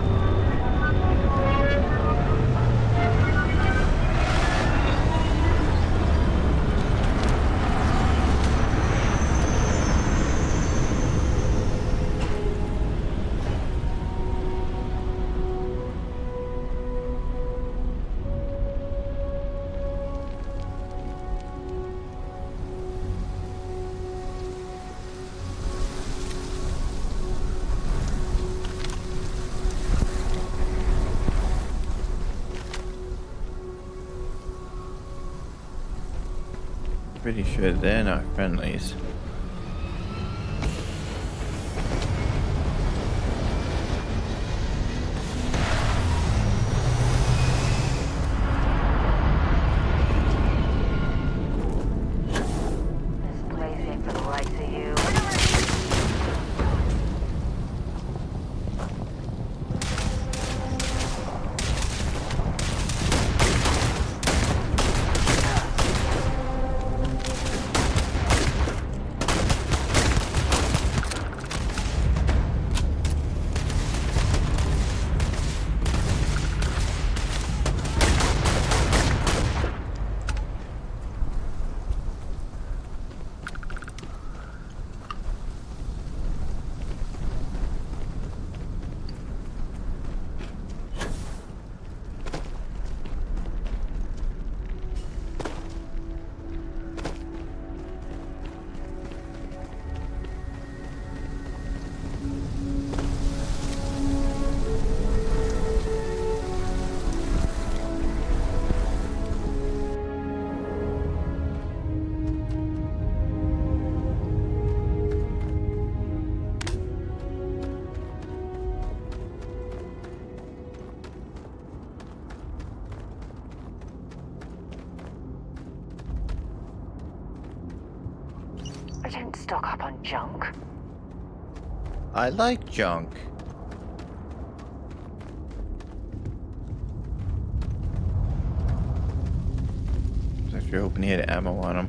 A: Pretty sure they're not friendlies.
J: This place ain't for the likes of you. don't stock up on junk.
A: I like junk. So if you're hoping he had ammo on him.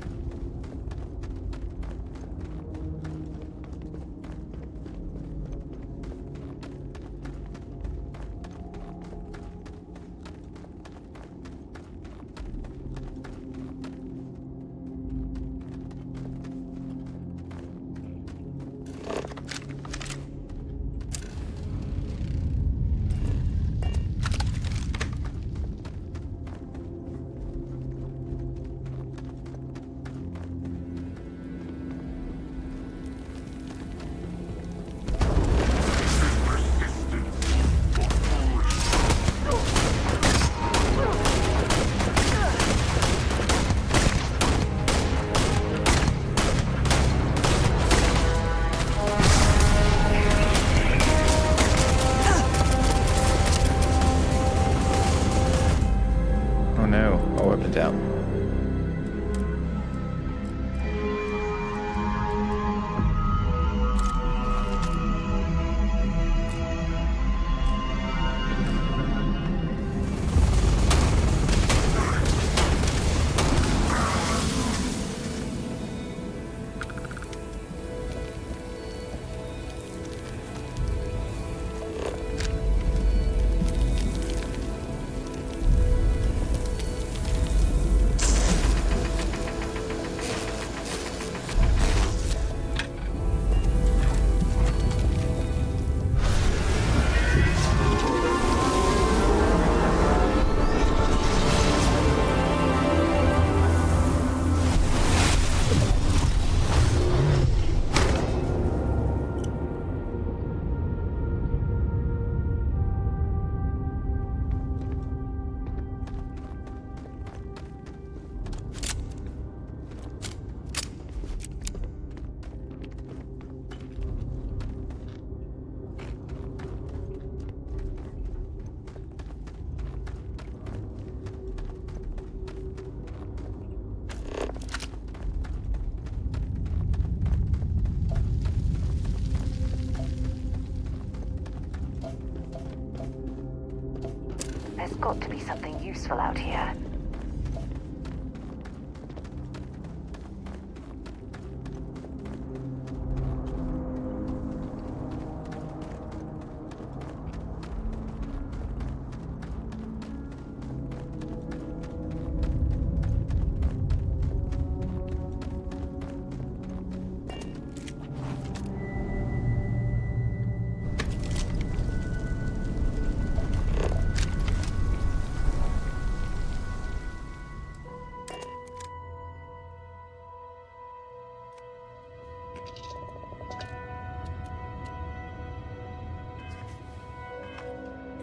J: There's got to be something useful out here.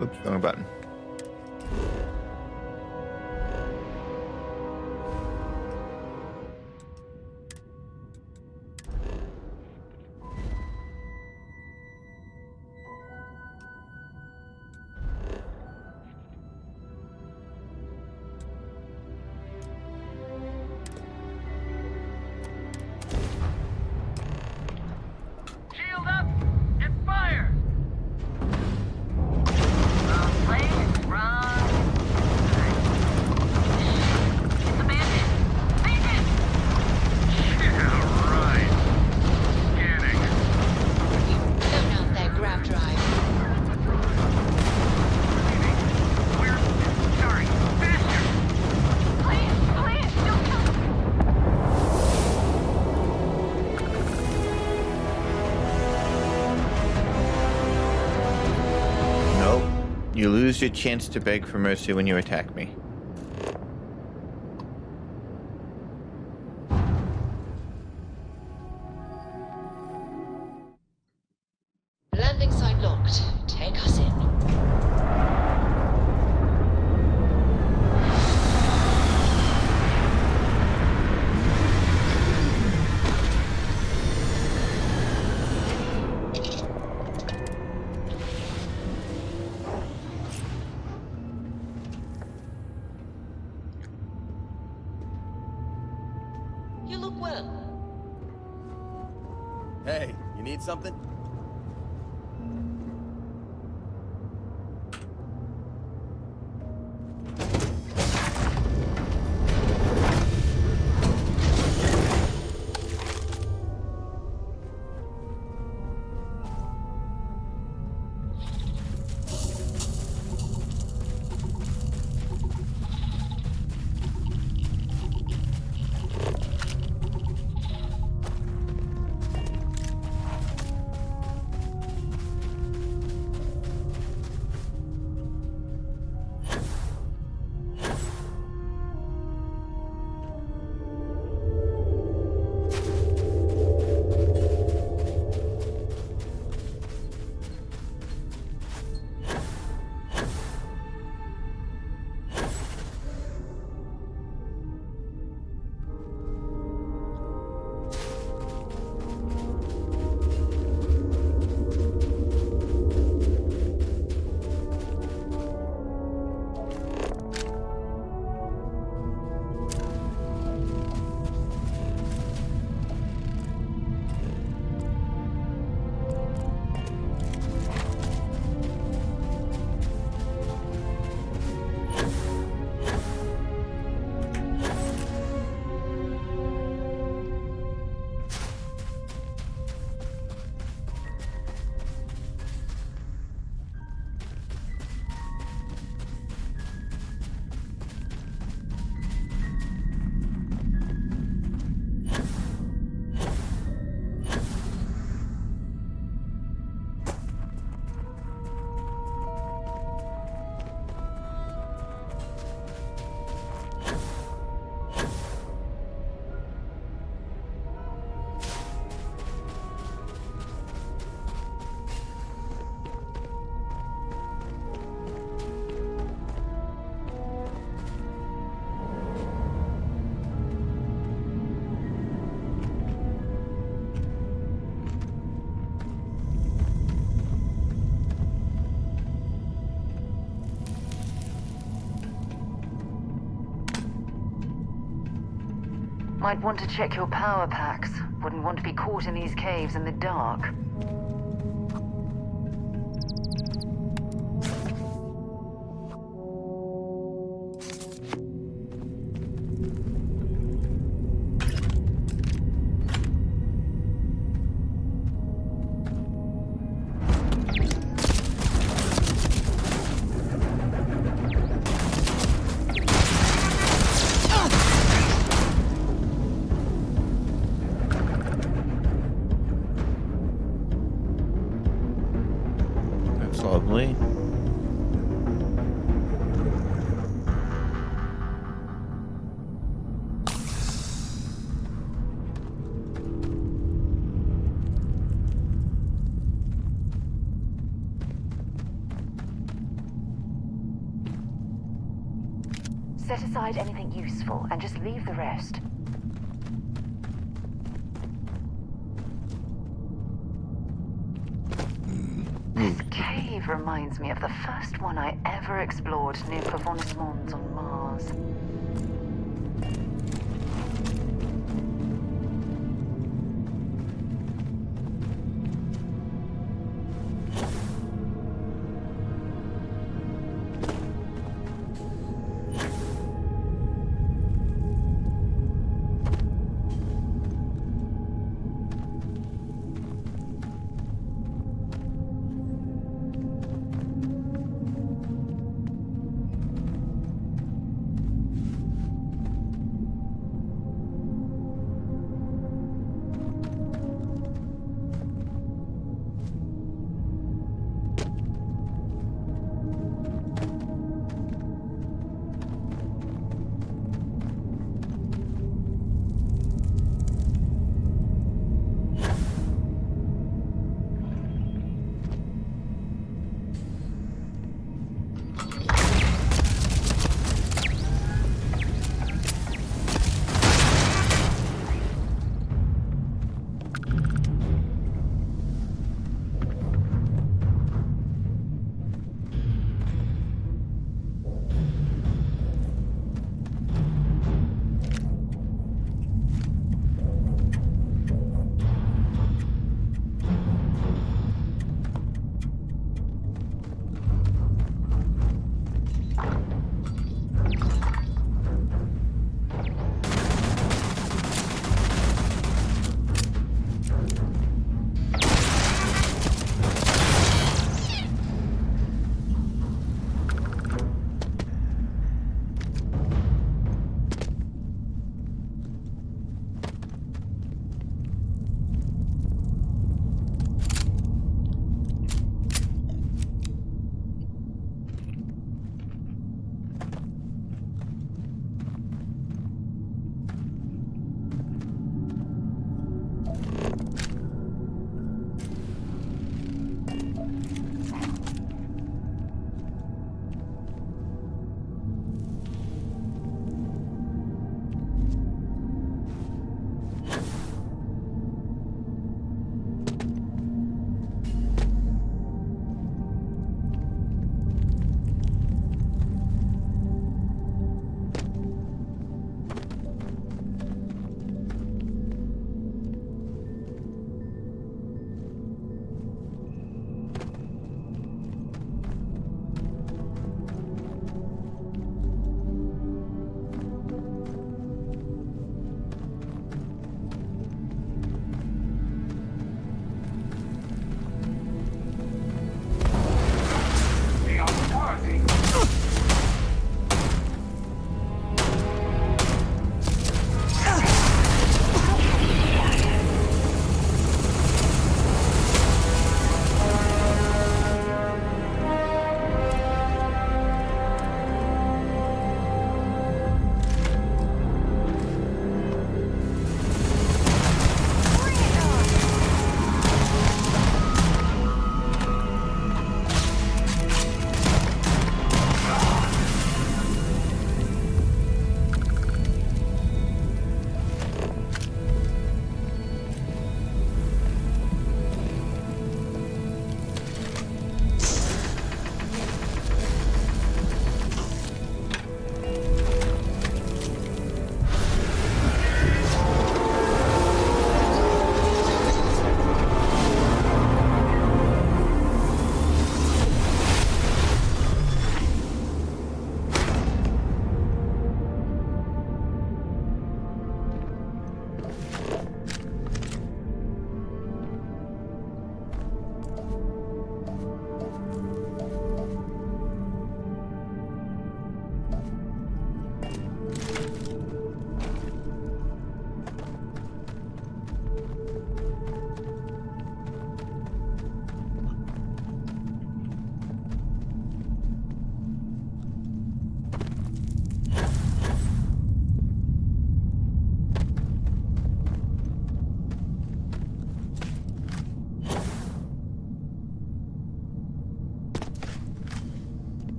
A: Oops, wrong button.
M: Shield up and fire!
A: You lose your chance to beg for mercy when you attack me.
B: Landing site locked. Take us in.
N: You look well.
H: need something?
B: Might want to check your power packs. Wouldn't want to be caught in these caves in the dark.
A: Lovely.
B: Set aside anything useful and just leave the rest. This cave reminds me of the first one I ever explored near Pavonis Mons on Mars.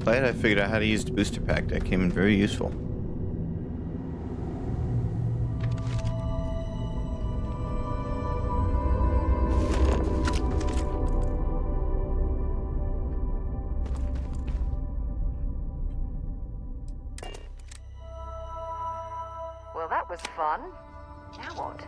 A: Glad I figured out how to use the booster pack. That came in very useful.
F: Well, that was fun. Now what?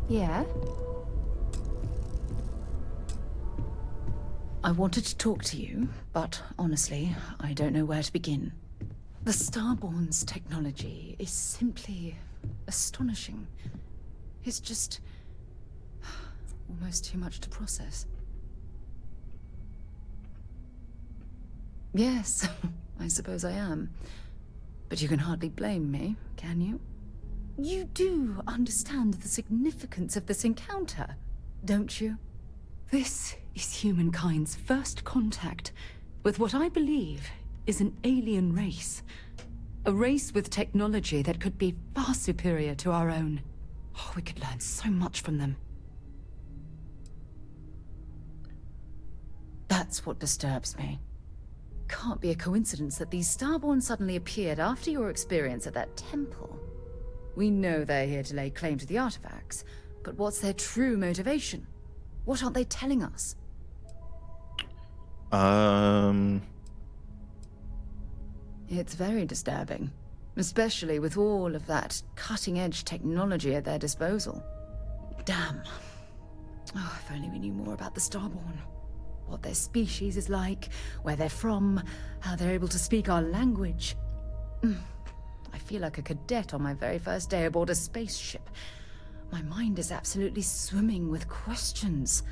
F: Yeah? I wanted to talk to you, but honestly, I don't know where to begin. The Starborn's technology is simply astonishing. It's just almost too much to process. Yes, I suppose I am. But you can hardly blame me, can you? You do understand the significance of this encounter, don't you? This is humankind's first contact with what I believe is an alien race. A race with technology that could be far superior to our own. Oh, we could learn so much from them. That's what disturbs me. Can't be a coincidence that these Starborn suddenly appeared after your experience at that temple. We know they're here to lay claim to the artifacts, but what's their true motivation? What aren't they telling us? It's very disturbing, especially with all of that cutting-edge technology at their disposal. Damn. Oh, if only we knew more about the Starborn. What their species is like, where they're from, how they're able to speak our language. I feel like a cadet on my very first day aboard a spaceship. My mind is absolutely swimming with questions.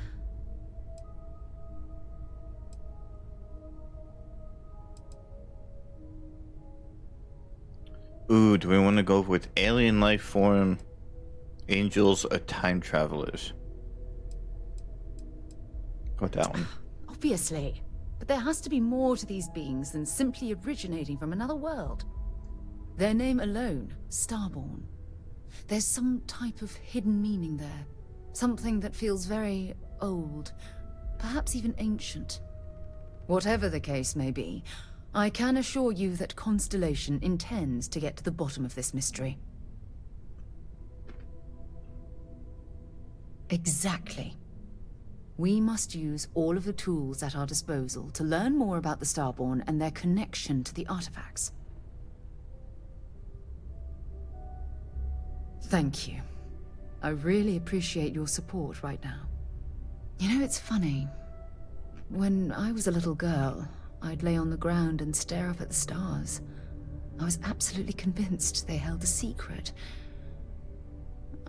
A: Ooh, do we want to go with alien life form, angels, or time travelers? Go with that one.
F: Obviously. But there has to be more to these beings than simply originating from another world. Their name alone, Starborn. There's some type of hidden meaning there. Something that feels very old, perhaps even ancient. Whatever the case may be, I can assure you that Constellation intends to get to the bottom of this mystery. Exactly. We must use all of the tools at our disposal to learn more about the Starborn and their connection to the artifacts. Thank you. I really appreciate your support right now. You know, it's funny. When I was a little girl, I'd lay on the ground and stare up at the stars. I was absolutely convinced they held a secret.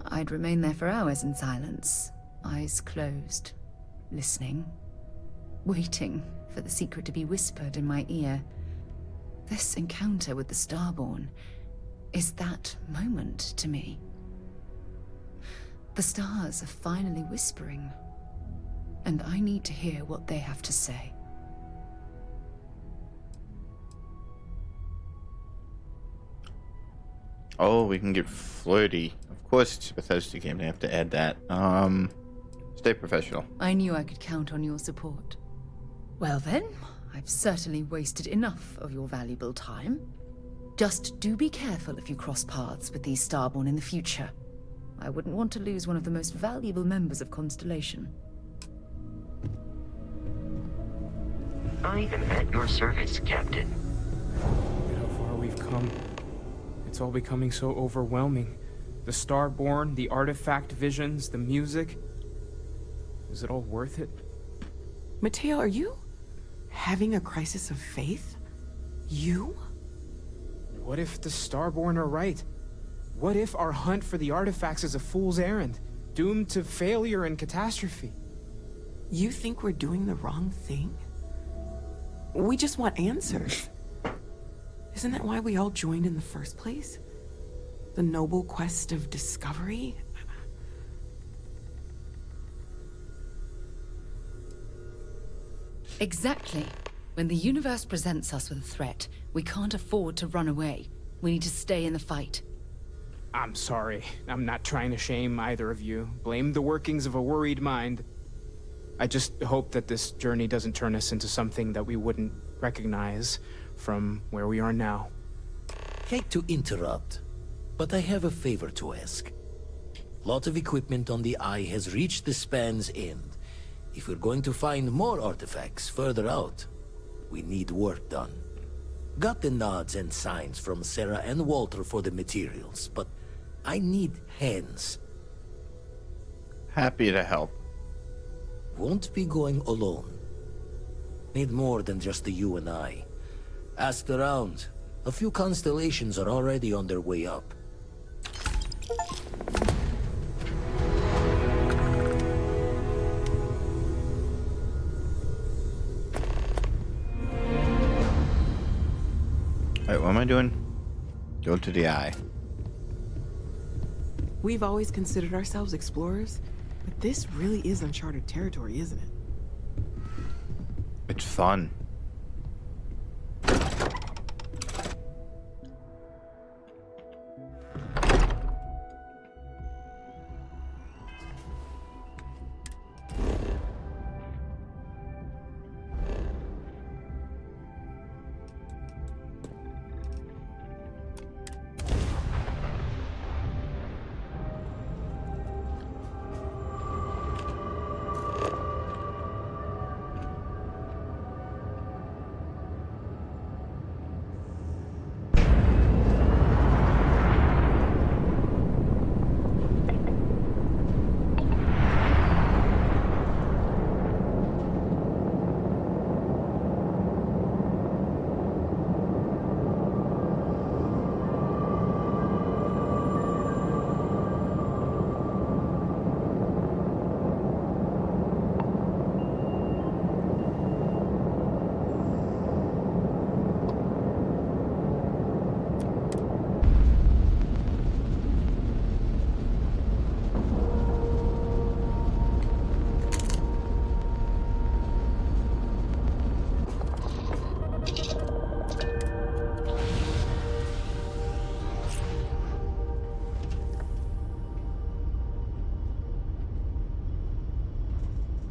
F: I'd remain there for hours in silence, eyes closed, listening, waiting for the secret to be whispered in my ear. This encounter with the Starborn is that moment to me. The stars are finally whispering, and I need to hear what they have to say.
A: Oh, we can get flirty. Of course, it's a Bethesda game. They have to add that. Stay professional.
F: I knew I could count on your support. Well then, I've certainly wasted enough of your valuable time. Just do be careful if you cross paths with these Starborn in the future. I wouldn't want to lose one of the most valuable members of Constellation.
I: I am at your service, Captain.
G: Look at how far we've come. It's all becoming so overwhelming. The Starborn, the artifact visions, the music. Is it all worth it?
S: Mateo, are you having a crisis of faith? You?
G: What if the Starborn are right? What if our hunt for the artifacts is a fool's errand, doomed to failure and catastrophe?
S: You think we're doing the wrong thing? We just want answers. Isn't that why we all joined in the first place? The noble quest of discovery?
F: Exactly. When the universe presents us with a threat, we can't afford to run away. We need to stay in the fight.
G: I'm sorry. I'm not trying to shame either of you. Blame the workings of a worried mind. I just hope that this journey doesn't turn us into something that we wouldn't recognize from where we are now.
T: Hate to interrupt, but I have a favor to ask. Lot of equipment on the Eye has reached the span's end. If we're going to find more artifacts further out, we need work done. Got the nods and signs from Sarah and Walter for the materials, but I need hands.
A: Happy to help.
T: Won't be going alone. Need more than just the you and I. Asked around. A few constellations are already on their way up.
A: Alright, what am I doing? Go to the Eye.
S: We've always considered ourselves explorers, but this really is uncharted territory, isn't it?
A: It's fun.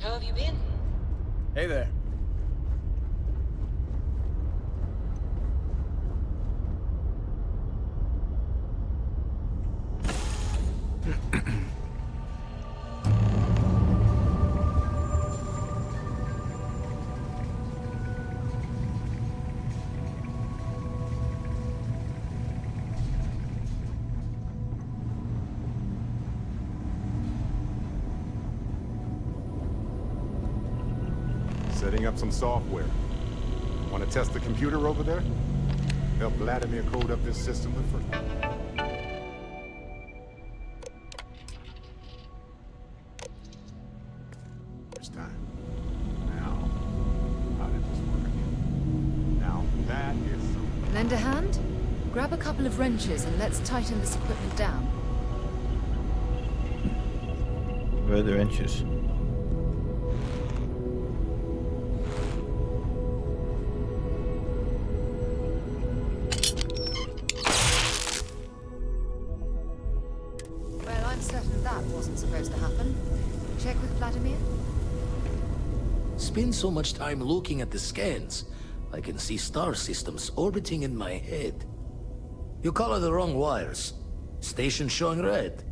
N: How have you been?
U: Hey there.
V: Setting up some software. Want to test the computer over there? Help Vladimir code up this system with free. First time. Now, how did this work again? Now, that is something.
F: Lend a hand? Grab a couple of wrenches and let's tighten this equipment down.
A: Where are the wrenches?
F: Well, I'm certain that wasn't supposed to happen. Check with Vladimir?
T: Spend so much time looking at the scans, I can see star systems orbiting in my head. You color the wrong wires. Station showing red.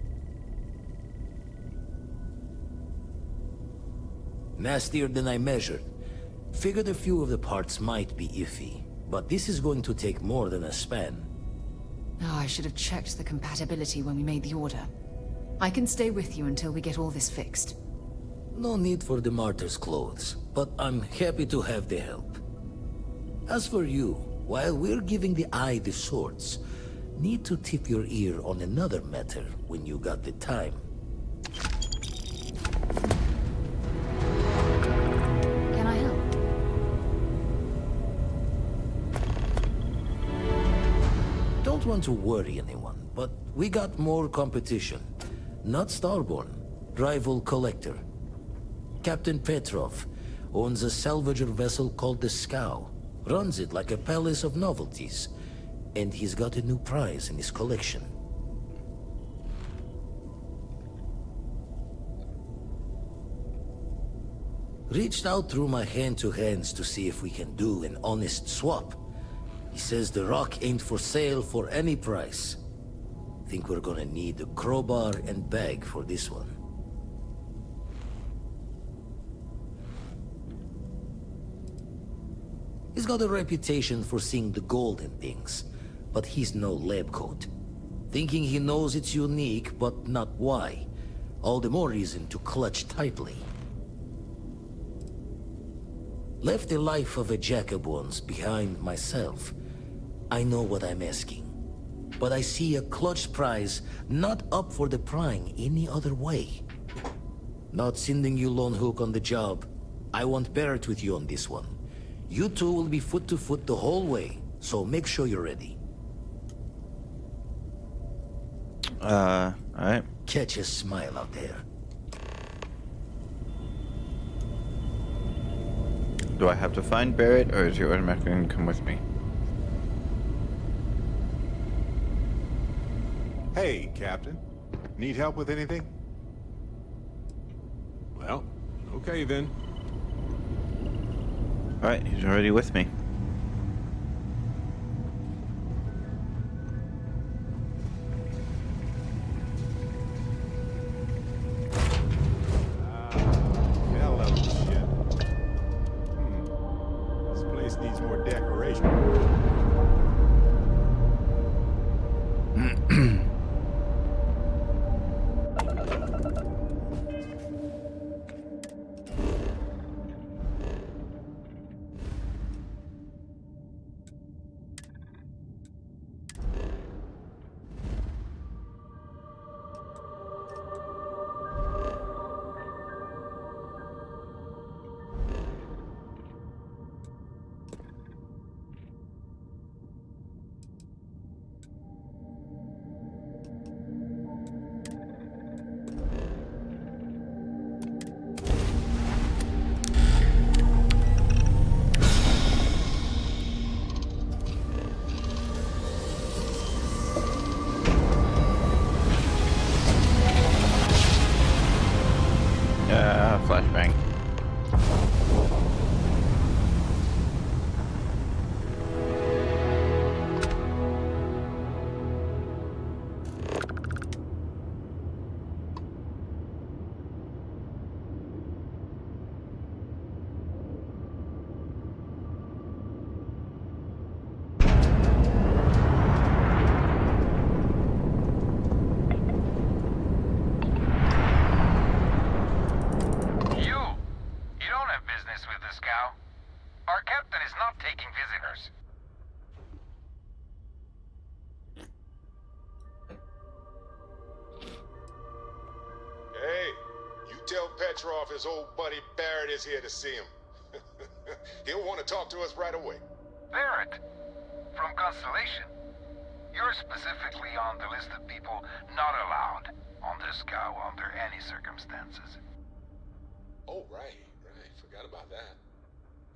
T: Nastier than I measured. Figured a few of the parts might be iffy, but this is going to take more than a span.
F: Oh, I should have checked the compatibility when we made the order. I can stay with you until we get all this fixed.
T: No need for the martyr's clothes, but I'm happy to have the help. As for you, while we're giving the eye the swords, need to tip your ear on another matter when you got the time.
F: Can I help?
T: Don't want to worry anyone, but we got more competition. Not Starborn, rival collector. Captain Petrov owns a salvager vessel called the Scow. Runs it like a palace of novelties. And he's got a new prize in his collection. Reached out through my hand-to-hands to see if we can do an honest swap. He says the rock ain't for sale for any price. Think we're gonna need a crowbar and bag for this one. He's got a reputation for seeing the gold in things, but he's no lab coat. Thinking he knows it's unique, but not why. All the more reason to clutch tightly. Left the life of a jack-of-bones behind myself. I know what I'm asking. But I see a clutch prize not up for the prying any other way. Not sending you lone hook on the job. I won't bear it with you on this one. You two will be foot to foot the whole way, so make sure you're ready.
A: Alright.
T: Catch a smile out there.
A: Do I have to find Barrett, or is he automatically going to come with me?
V: Hey, Captain. Need help with anything? Well, okay then.
A: Alright, he's already with me.
V: Hell of a ship. This place needs more decoration.
A: Flashbang.
V: Petrov, his old buddy Barrett is here to see him. He'll want to talk to us right away.
H: Barrett, from Constellation. You're specifically on the list of people not allowed on the Scow under any circumstances.
V: Oh, right. Forgot about that.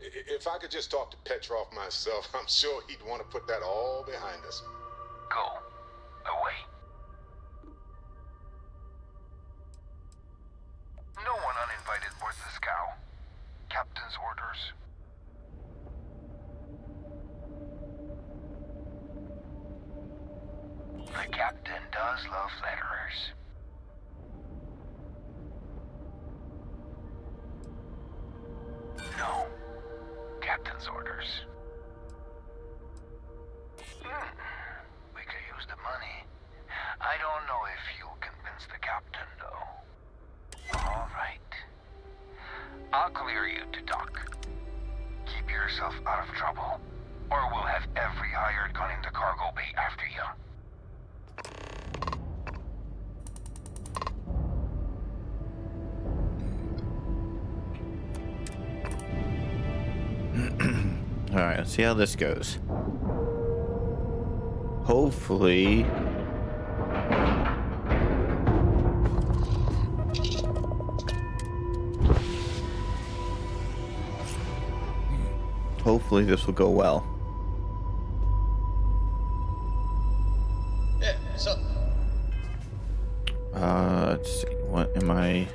V: If I could just talk to Petrov myself, I'm sure he'd want to put that all behind us.
H: Go. Away. No one uninvited boards the Scow. Captain's orders. The captain does love flatterers. No. Captain's orders. We could use the
A: let's see how this goes. Hopefully... Hopefully this will go well.
Q: Yeah, so...
A: Let's see, what am I...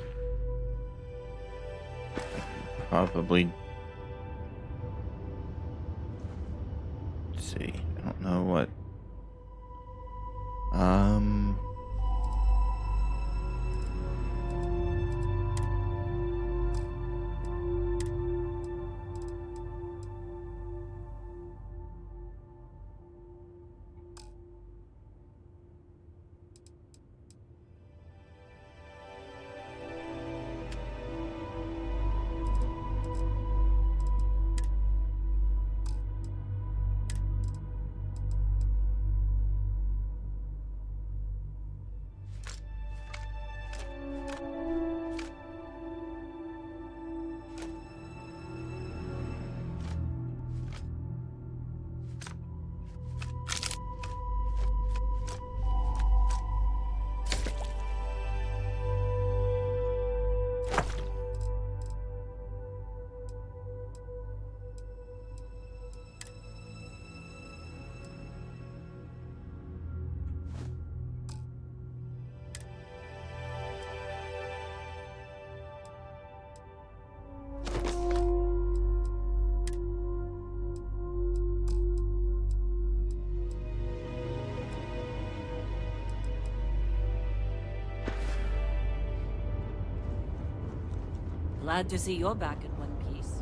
A: Probably... Let's see, I don't know what...
R: Glad to see you're back in one piece.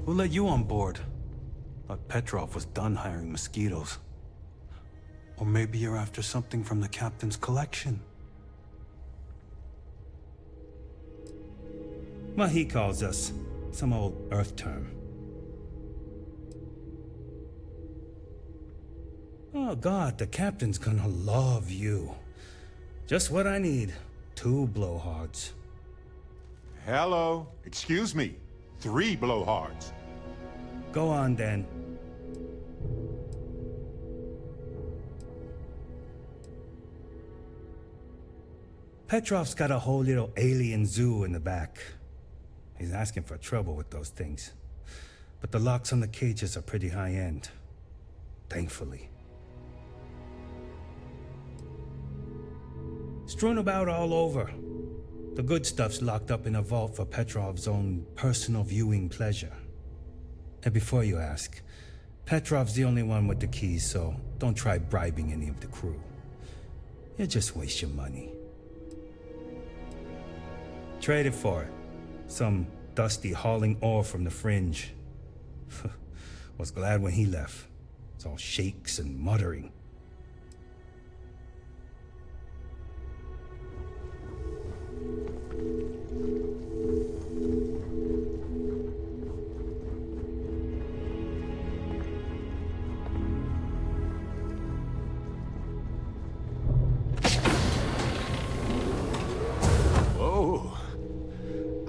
D: Who let you on board? Thought Petrov was done hiring mosquitoes. Or maybe you're after something from the captain's collection. What he calls us. Some old Earth term. Oh God, the captain's gonna love you. Just what I need. 2 blowhards.
V: Hello. Excuse me. 3 blowhards.
D: Go on, then. Petrov's got a whole little alien zoo in the back. He's asking for trouble with those things. But the locks on the cages are pretty high-end. Thankfully. Strewn about all over. The good stuff's locked up in a vault for Petrov's own personal viewing pleasure. And before you ask, Petrov's the only one with the keys, so don't try bribing any of the crew. You'll just waste your money. Trade it for it. Some dusty hauling ore from the fringe. Was glad when he left. It's all shakes and muttering.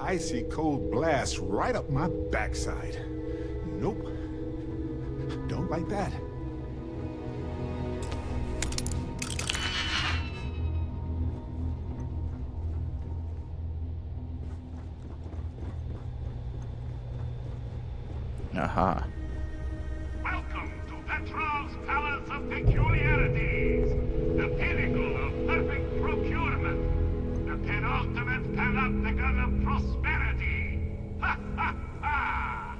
V: Icy cold blast right up my backside. Nope. Don't like that.
A: Aha.
O: Welcome to Petrov's Palace of Peculiarities, the pinnacle of perfect procurement, the penultimate panopticon of prosperity. Ha ha ha!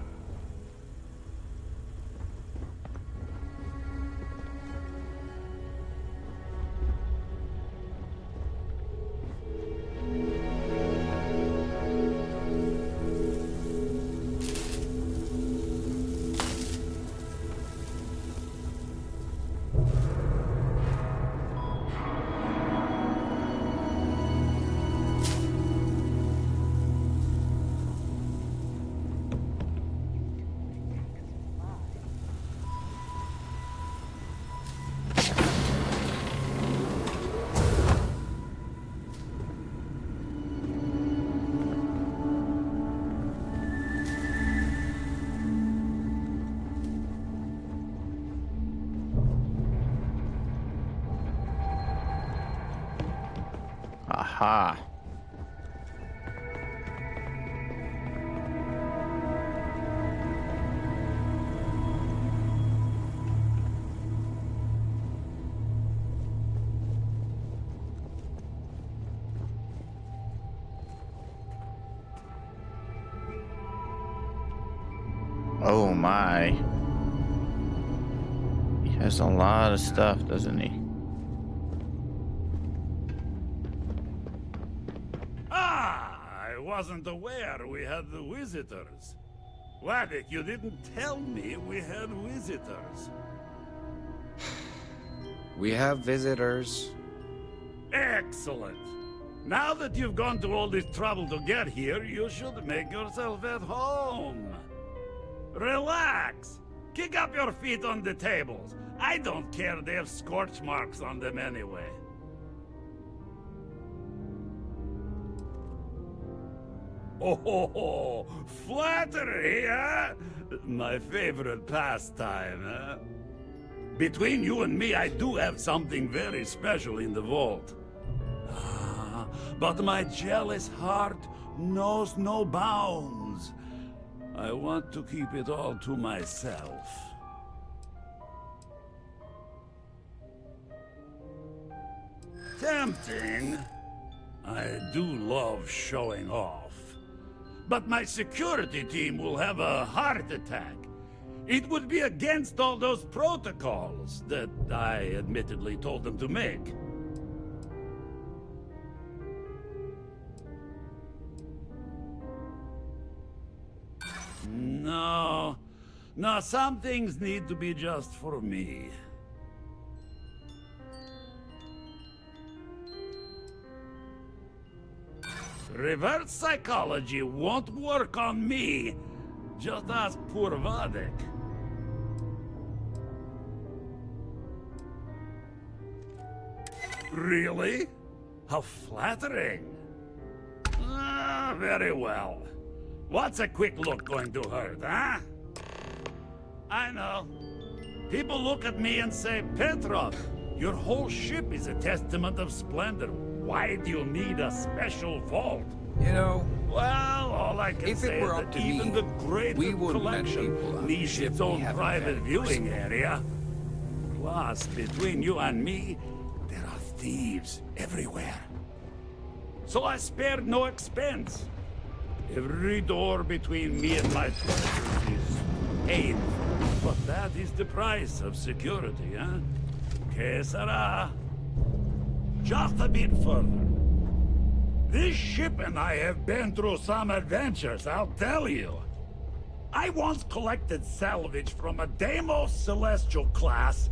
A: Aha. Oh my. He has a lot of stuff, doesn't he?
L: I wasn't aware we had the visitors. Waddick, you didn't tell me we had visitors.
P: We have visitors.
L: Excellent. Now that you've gone to all this trouble to get here, you should make yourself at home. Relax. Kick up your feet on the tables. I don't care, they have scorch marks on them anyway. Oh, flattery, huh? My favorite pastime, huh? Between you and me, I do have something very special in the vault. But my jealous heart knows no bounds. I want to keep it all to myself. Tempting. I do love showing off. But my security team will have a heart attack. It would be against all those protocols that I admittedly told them to make. No, some things need to be just for me. Reverse psychology won't work on me. Just ask poor Waddick. Really? How flattering. Very well. What's a quick look going to hurt, huh? I know. People look at me and say, Petrov, your whole ship is a testament of splendor. Why do you need a special vault?
P: You know,
L: well, all I can
P: if
L: say
P: it were
L: is
P: up
L: that
P: to
L: even
P: me,
L: the great
P: we wouldn't let
L: collection
P: people on the
L: needs
P: ship
L: its
P: we
L: own
P: haven't
L: private
P: vetted
L: viewing
P: personally.
L: area. Plus, between you and me, there are thieves everywhere. So I spared no expense. Every door between me and my treasures is painful. But that is the price of security, huh? Que sera? Just a bit further. This ship and I have been through some adventures, I'll tell you. I once collected salvage from a Deimos Celestial class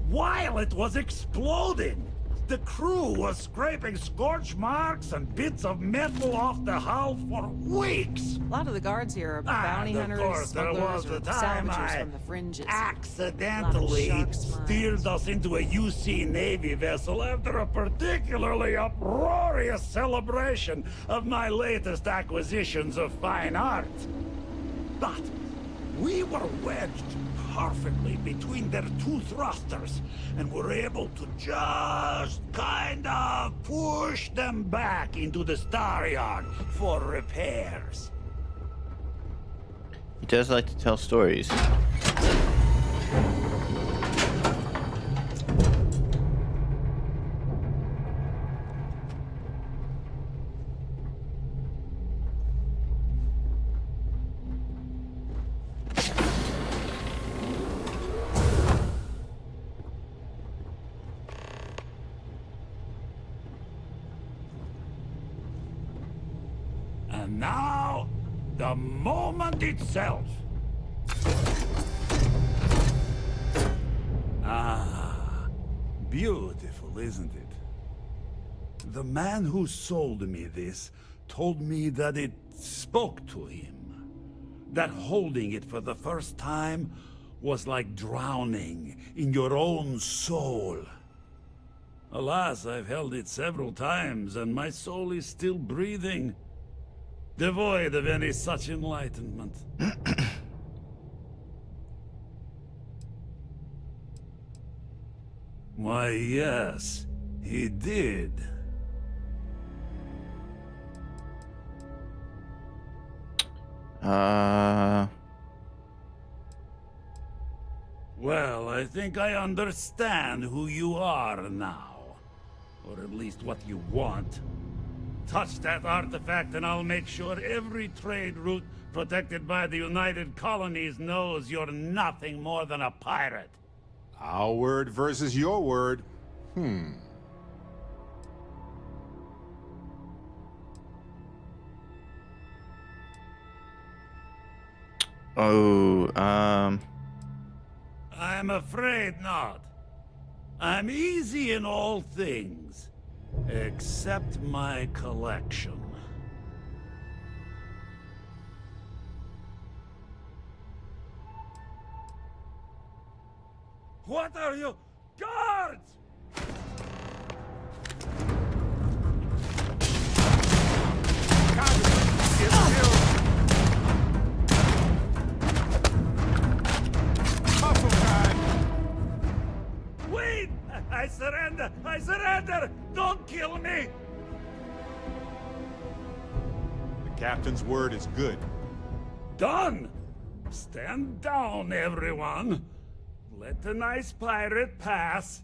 L: while it was exploding. The crew was scraping scorch marks and bits of metal off the hull for weeks.
S: A lot of the guards here are bounty hunters,
L: of course, there
S: smugglers,
L: was the
S: or
L: time
S: salvagers
L: I
S: from the fringes.
L: accidentally
S: A lot of shark smiles.
L: steered us into a UC Navy vessel after a particularly uproarious celebration of my latest acquisitions of fine art. But we were wedged perfectly between their two thrusters, and were able to just kind of push them back into the Star Yard for repairs.
A: He does like to tell stories.
L: And now, the moment itself. Ah, beautiful, isn't it? The man who sold me this told me that it spoke to him. That holding it for the first time was like drowning in your own soul. Alas, I've held it several times, and my soul is still breathing, devoid of any such enlightenment. Why, yes, he did. Well, I think I understand who you are now. Or at least what you want. Touch that artifact and I'll make sure every trade route protected by the United Colonies knows you're nothing more than a pirate.
V: Our word versus your word.
L: I'm afraid not. I'm easy in all things, except my collection. What are you? Guards! Wait! I surrender! I surrender! Don't kill me!
V: The captain's word is good.
L: Done! Stand down, everyone. Let the nice pirate pass.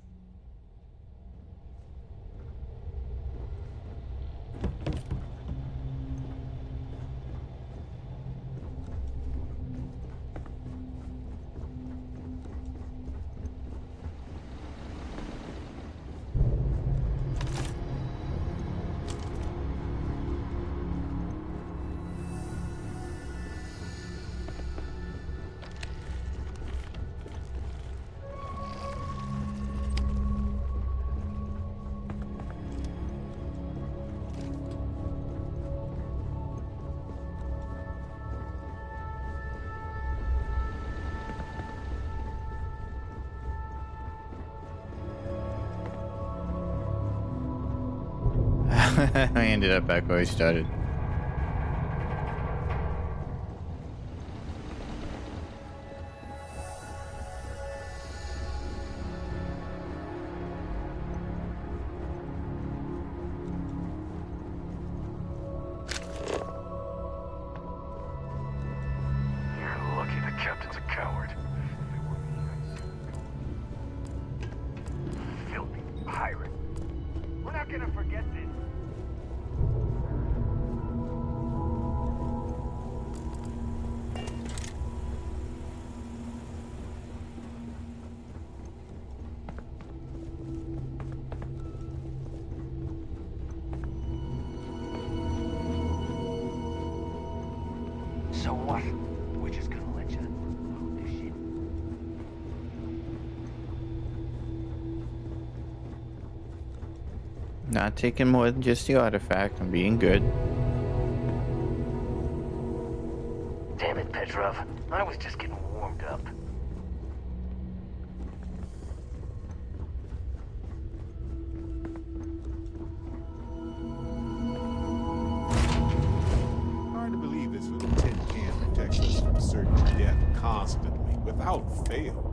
A: I ended up back where I started.
C: You're lucky the captain's a coward. Filthy pirate. We're not gonna forget this. So what? We're just gonna let you loot this shit.
A: Not taking more than just the artifact. I'm being good.
C: Damn it, Petrov. I was just getting warmed up.
V: Hard to believe this little tin can protects us from certain death constantly, without fail.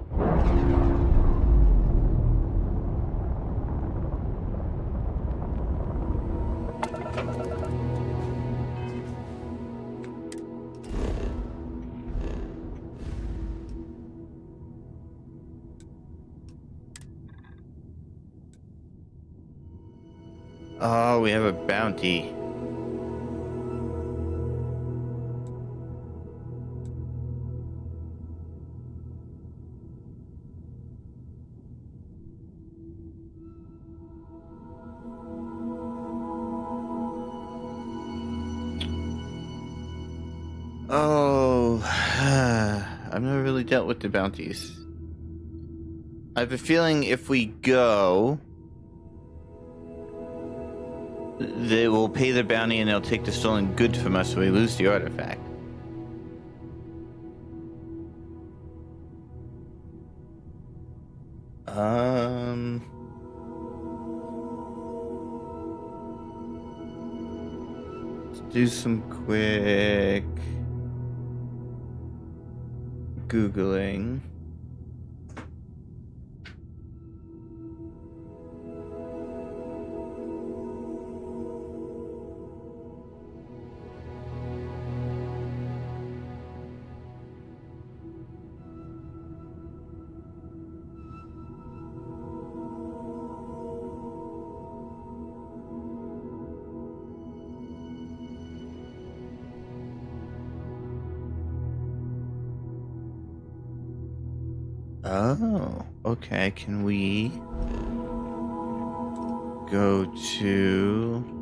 A: Oh, we have a bounty. Oh, I've never really dealt with the bounties. I have a feeling if we go, they will pay the bounty and they'll take the stolen goods from us so we lose the artifact. Let's do some quick Googling. Oh, okay. Can we go to...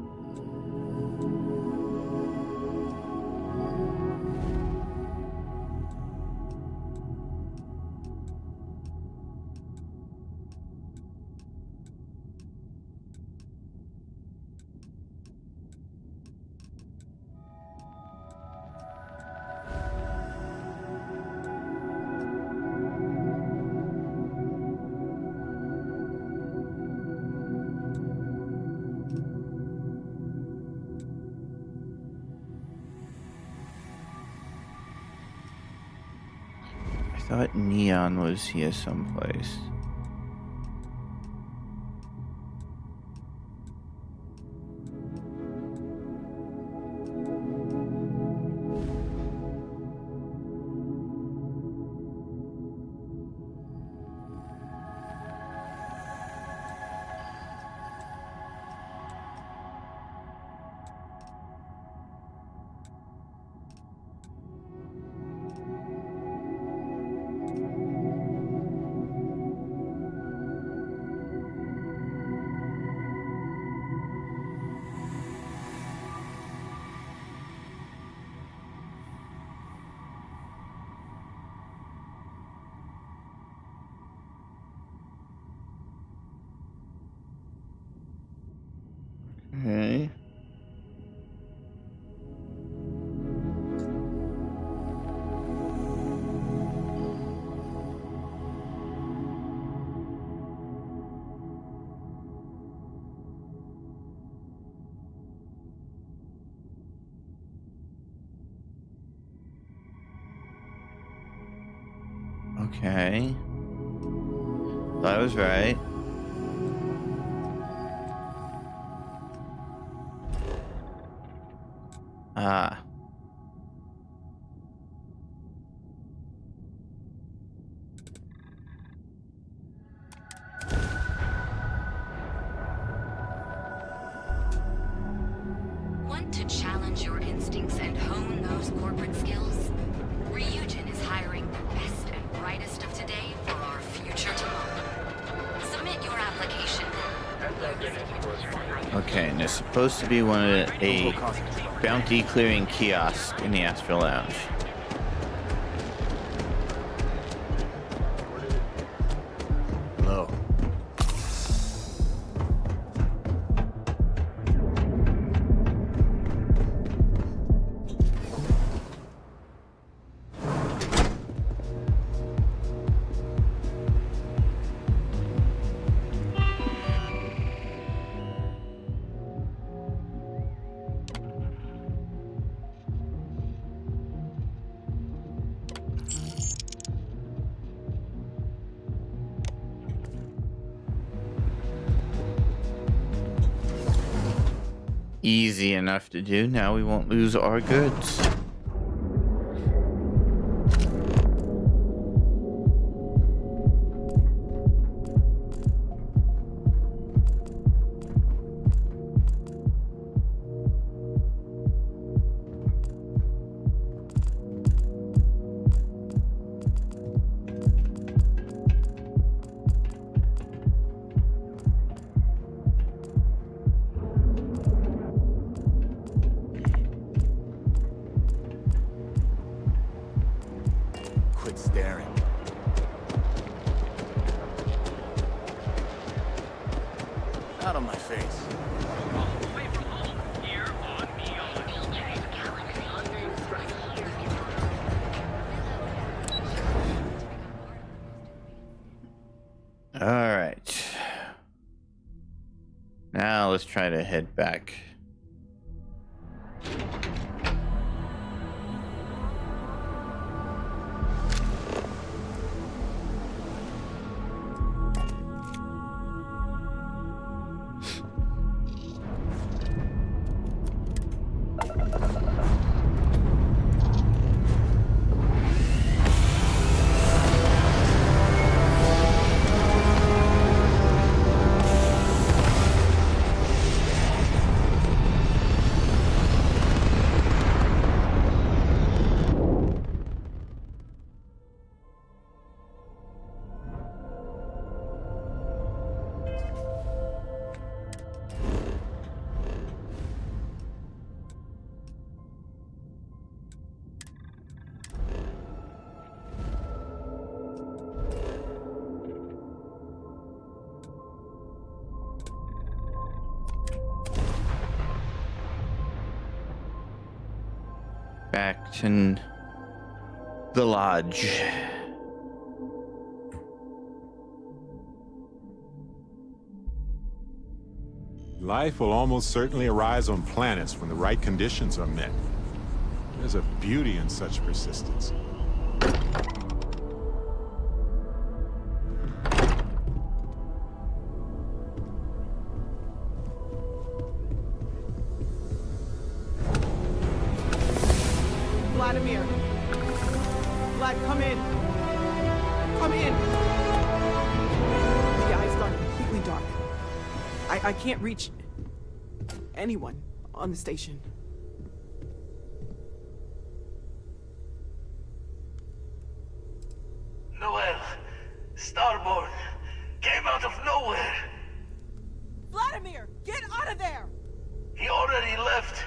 A: I thought Neon was here someplace. Okay. Okay. I was right. Ah.
E: Want to challenge your instincts and hone those corporate skills? Ryujin is hiring the best and brightest of today for our future tomorrow. Submit your application.
A: Okay, and there's supposed to be a bounty clearing kiosk in the Astral Lounge.
V: Hello.
A: Easy enough to do. Now we won't lose our goods.
V: Quit staring. Out of my face.
A: All right. Now let's try to head back. back to the lodge.
V: Life will almost certainly arise on planets when the right conditions are met. There's a beauty in such persistence.
S: Vladimir! Vlad, come in! Come in! The eye's gone completely dark. I can't reach anyone on the station.
C: Noel, Starborn, came out of nowhere.
S: Vladimir, get out of there!
C: He already left.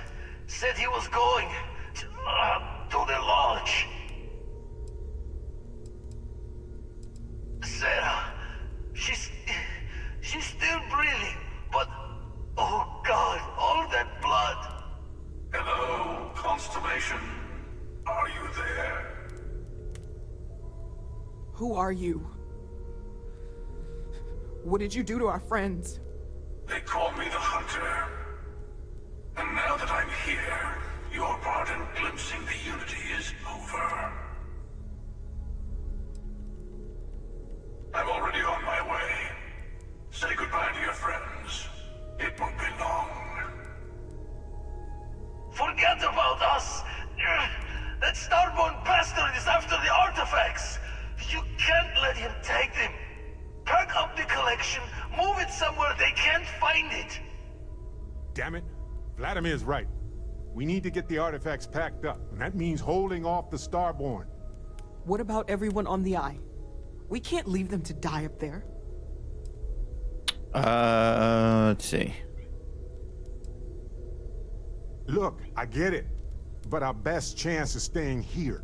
C: Said he was going to the lodge. Sarah, she's still breathing, but oh God, all that blood.
O: Hello, Constellation. Are you there?
S: Who are you? What did you do to our friends?
O: They call me the Hunter. And now that I'm here, your part in glimpsing the Unity is over. I'm already on my way. Say goodbye to your friends. It won't be long.
C: Forget about us! That Starborn bastard is after the artifacts! You can't let him take them! Pack up the collection, move it somewhere they can't find it!
V: Damn it. Vladimir's right. We need to get the artifacts packed up, and that means holding off the Starborn.
S: What about everyone on the Eye? We can't leave them to die up there.
A: Let's see.
V: Look, I get it, but our best chance is staying here.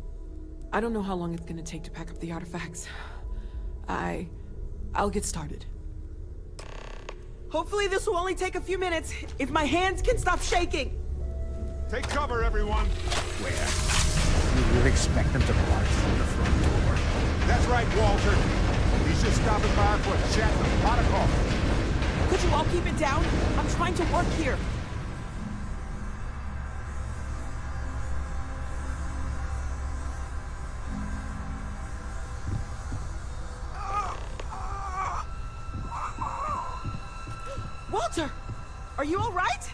S: I don't know how long it's gonna take to pack up the artifacts. I'll get started. Hopefully this will only take a few minutes, if my hands can stop shaking!
V: Take cover, everyone!
J: Where? You would expect them to barge through the front door.
V: That's right, Walter. He's just stopping by for a chat and a pot of coffee.
S: Could you all keep it down? I'm trying to work here. Walter! Are you all right?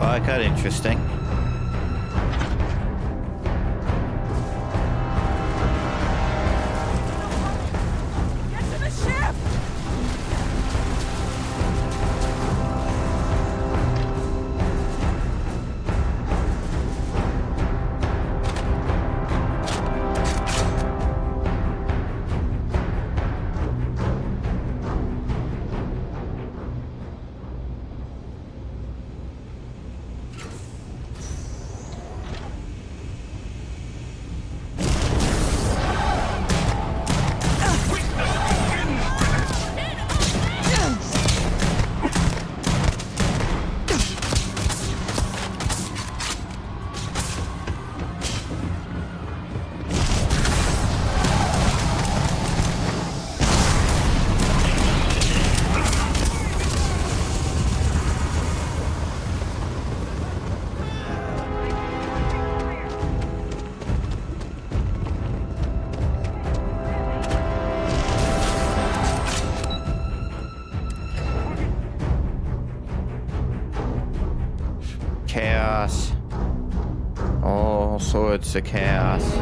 A: Oh, quite interesting.
S: Get to the ship!
A: what's the chaos?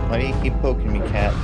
A: Why do you keep poking me, cat?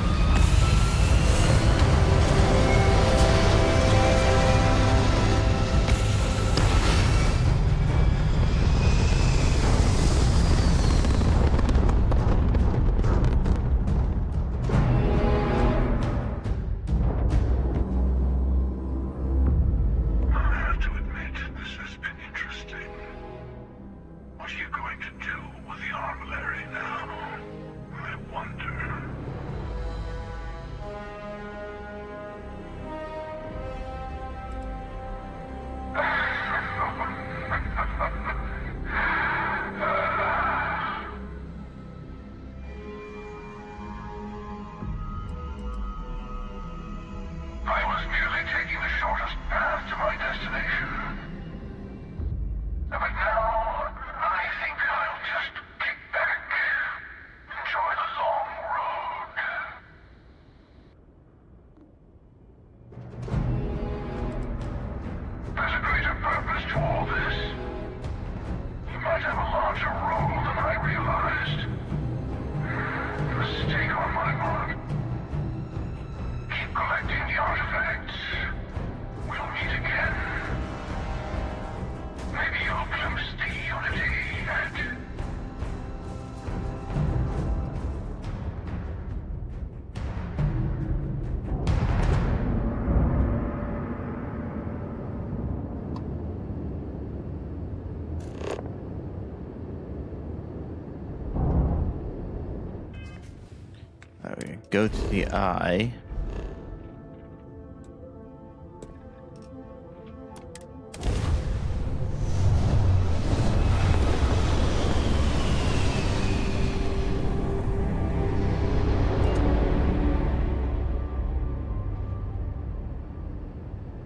A: Go to the eye.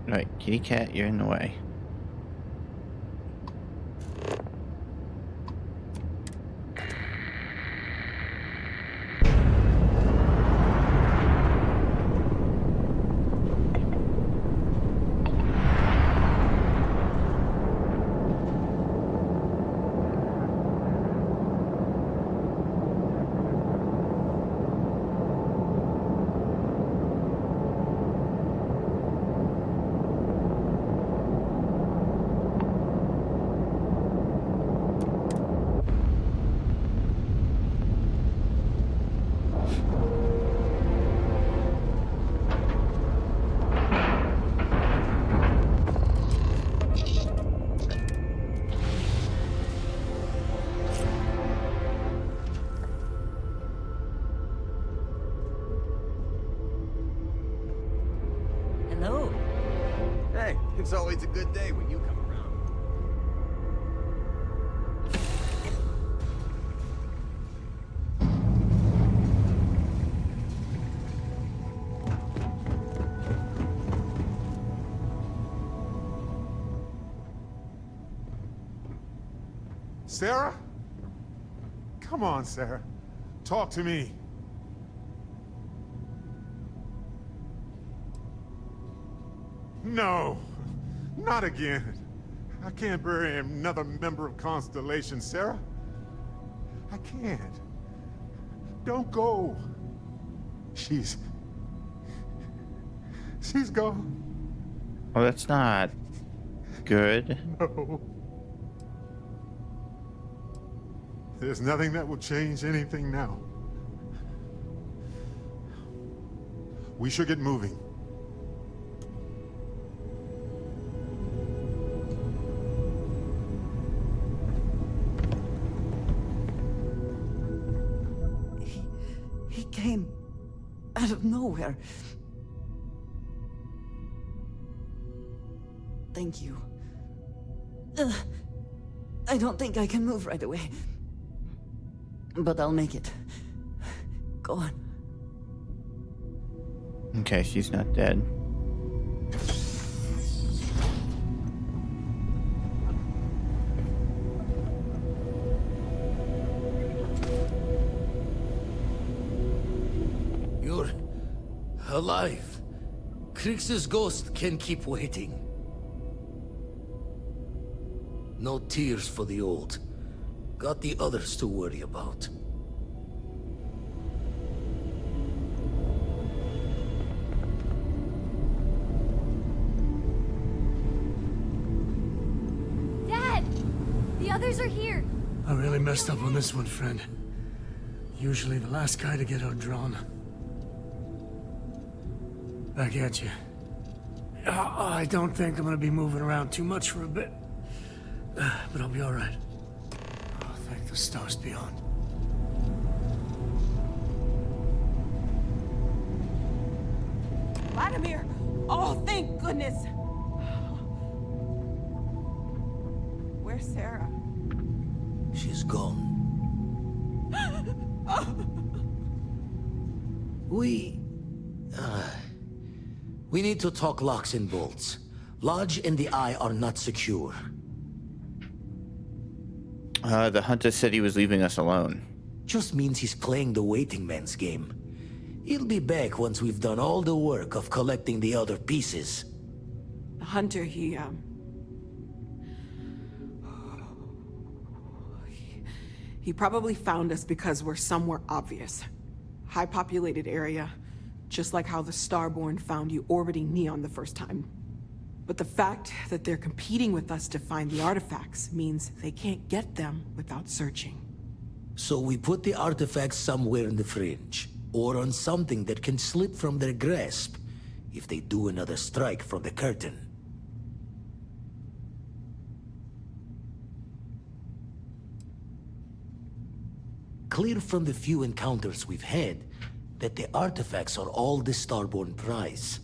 A: Right, kitty cat, you're in the way.
R: Hello.
K: Hey, it's always a good day when you come around.
V: Sarah? Come on, Sarah. Talk to me. No, not again. I can't bury another member of Constellation, Sarah. I can't. don't go. She's gone.
A: Oh, that's not good.
V: No. There's nothing that will change anything now. We should get moving.
B: He came out of nowhere. Thank you. I don't think I can move right away. But I'll make it. Go on.
A: Okay, she's not dead.
T: You're alive. Krix's ghost can keep waiting. No tears for the old. Got the others to worry about.
M: Dad! The others are here.
U: I really messed up on this one, friend. Usually the last guy to get outdrawn. Back at you. I don't think I'm gonna be moving around too much for a bit. But I'll be alright. Oh, thank the stars beyond.
S: Vladimir! Oh, thank goodness! Where's Sarah?
T: She's gone. We need to talk locks and bolts. Lodge and the Eye are not secure.
A: The hunter said he was leaving us alone.
T: Just means he's playing the waiting man's game. He'll be back once we've done all the work of collecting the other pieces.
S: The hunter, he probably found us because we're somewhere obvious. High-populated area, just like how the Starborn found you orbiting Neon the first time. But the fact that they're competing with us to find the artifacts means they can't get them without searching.
T: So we put the artifacts somewhere in the fringe, or on something that can slip from their grasp if they do another strike from the curtain. Clear from the few encounters we've had that the artifacts are all the Starborn prize.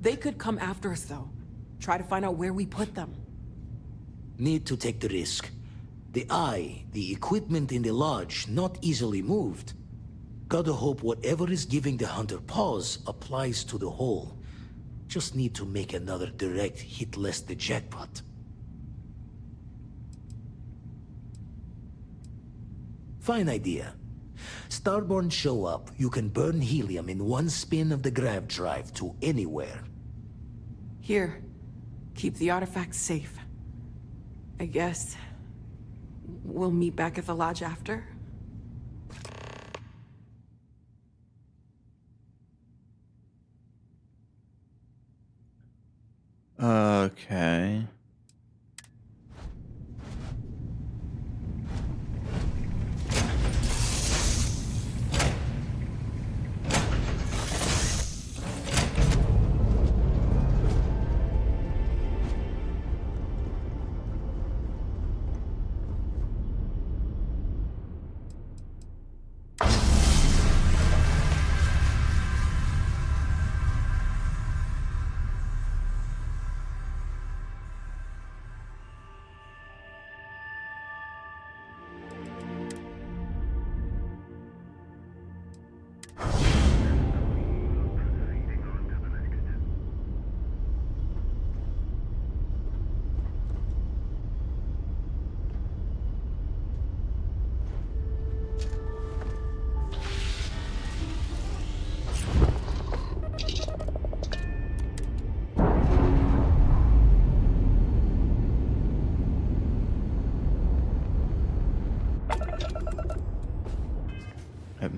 S: They could come after us, though. Try to find out where we put them.
T: Need to take the risk. The Eye, the equipment in the lodge, not easily moved. Gotta hope whatever is giving the hunter pause applies to the whole. Just need to make another direct hit less the jackpot. Fine idea. Starborn show up, you can burn helium in one spin of the grav drive to anywhere.
S: Here, keep the artifacts safe. I guess we'll meet back at the lodge after?
A: Okay.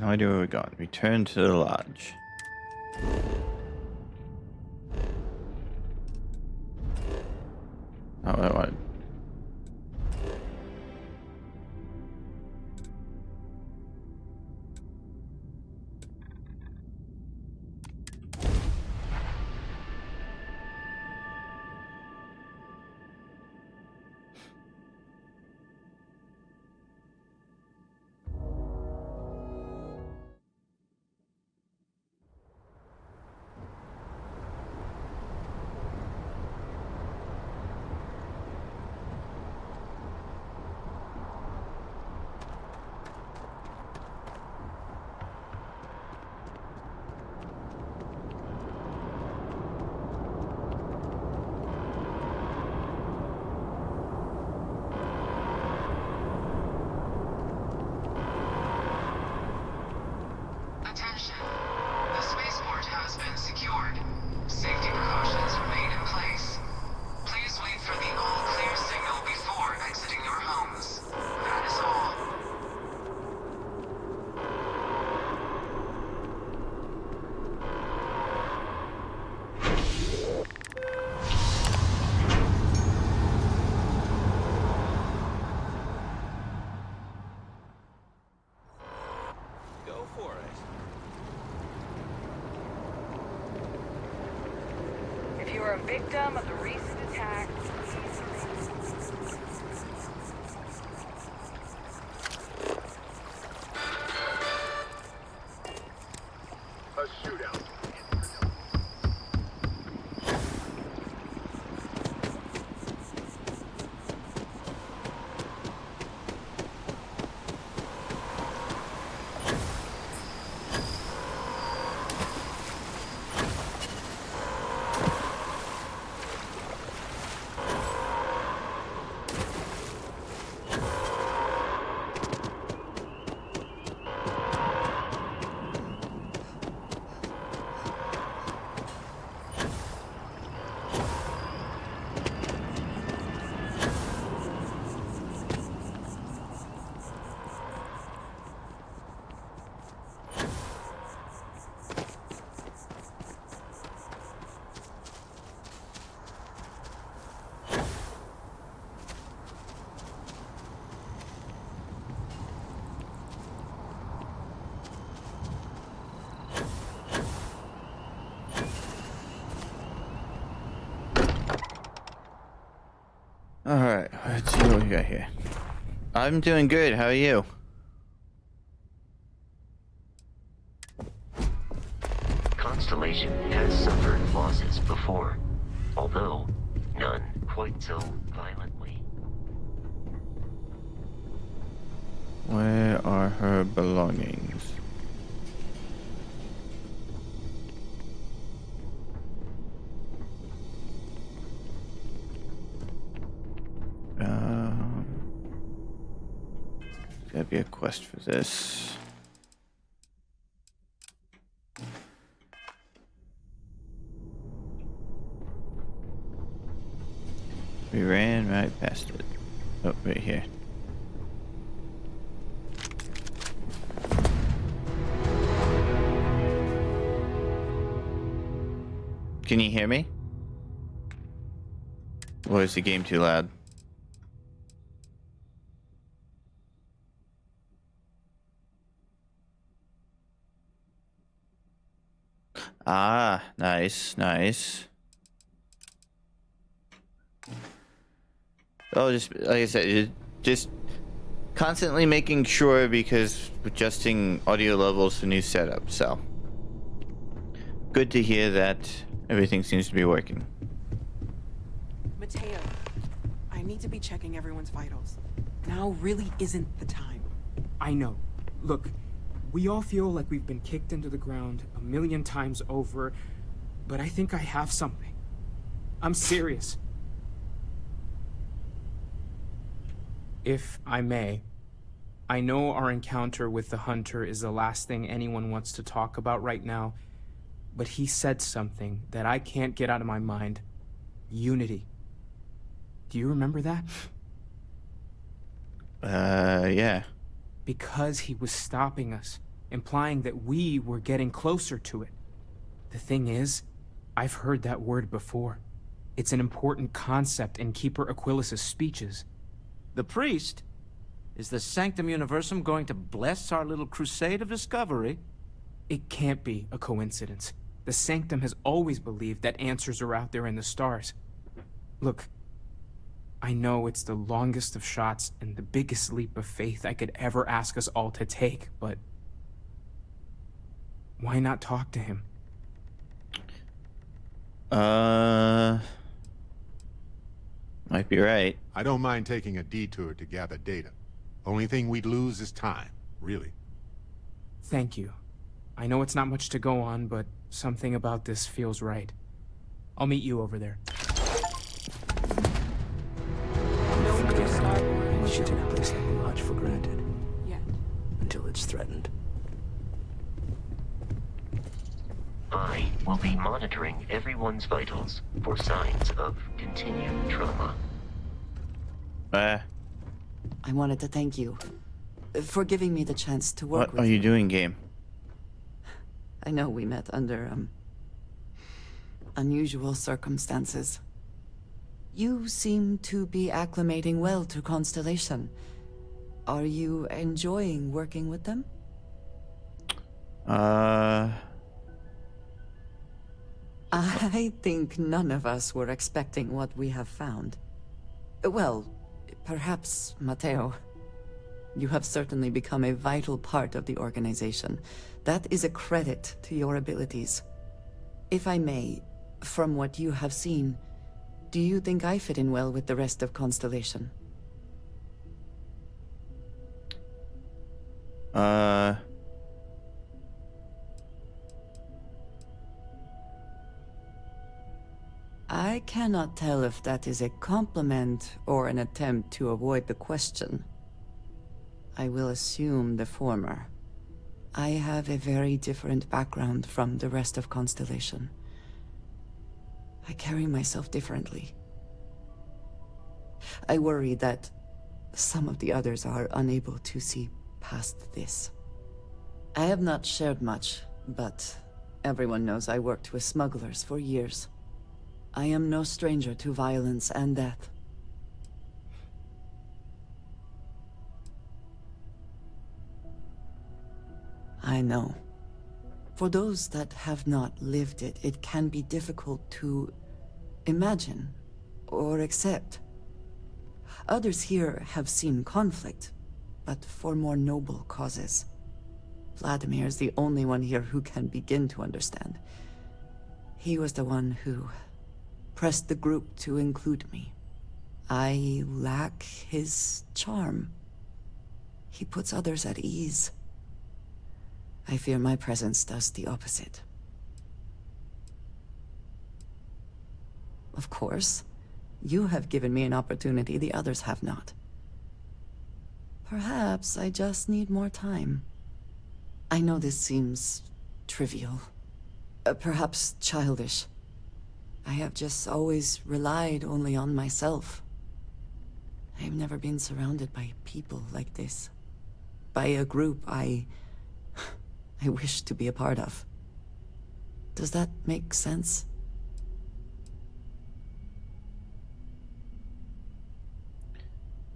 A: No idea where we're going. Return to the lodge. Oh, what?
G: Attention. The spaceport has been secured. Safety precautions remain in place. Please wait for the all-clear signal before exiting your homes. That is all.
K: Go for it.
I: If you are a victim of the recent attack,
K: A shootout.
A: Alright, let's see what we got here. I'm doing good. How are you?
W: Constellation has suffered losses before, although none quite so violently.
A: Where are her belongings? Gotta be a quest for this. We ran right past it. Oh, right here. Can you hear me? Or is the game too loud? Ah, nice, nice. Oh, just like I said, just constantly making sure because adjusting audio levels for new setup. So good to hear that everything seems to be working.
S: Mateo, I need to be checking everyone's vitals. Now really isn't the time.
X: I know. Look, we all feel like we've been kicked into the ground 1,000,000 times over, but I think I have something. I'm serious. If I may, I know our encounter with the Hunter is the last thing anyone wants to talk about right now, but he said something that I can't get out of my mind. Unity. Do you remember that?
A: Yeah.
X: Because he was stopping us. implying that we were getting closer to it. The thing is, I've heard that word before. It's an important concept in Keeper Aquilas's speeches.
F: The priest? Is the Sanctum Universum going to bless our little crusade of discovery?
X: It can't be a coincidence. The Sanctum has always believed that answers are out there in the stars. Look, I know it's the longest of shots and the biggest leap of faith I could ever ask us all to take, but why not talk to him?
A: Might be right.
V: I don't mind taking a detour to gather data. Only thing we'd lose is time, really.
X: Thank you. I know it's not much to go on, but something about this feels right. I'll meet you over there.
H: We shouldn't place that much for granted.
S: Yeah.
H: Until it's threatened.
W: I will be monitoring everyone's vitals for signs of continued trauma.
B: I wanted to thank you for giving me the chance to work with you.
A: What are you doing, game?
B: I know we met under, unusual circumstances. You seem to be acclimating well to Constellation. Are you enjoying working with them? I think none of us were expecting what we have found. Well, perhaps Mateo. You have certainly become a vital part of the organization. That is a credit to your abilities. If I may, from what you have seen, do you think I fit in well with the rest of Constellation? I cannot tell if that is a compliment or an attempt to avoid the question. I will assume the former. I have a very different background from the rest of Constellation. I carry myself differently. I worry that some of the others are unable to see past this. I have not shared much, but everyone knows I worked with smugglers for years. I am no stranger to violence and death. I know. For those that have not lived it, it can be difficult to imagine or accept. Others here have seen conflict, but for more noble causes. Vladimir is the only one here who can begin to understand. He was the one who pressed the group to include me. I lack his charm. He puts others at ease. I fear my presence does the opposite. Of course, you have given me an opportunity the others have not. Perhaps I just need more time. I know this seems trivial, perhaps childish. I have just always relied only on myself. I have never been surrounded by people like this. By a group I wish to be a part of. Does that make sense?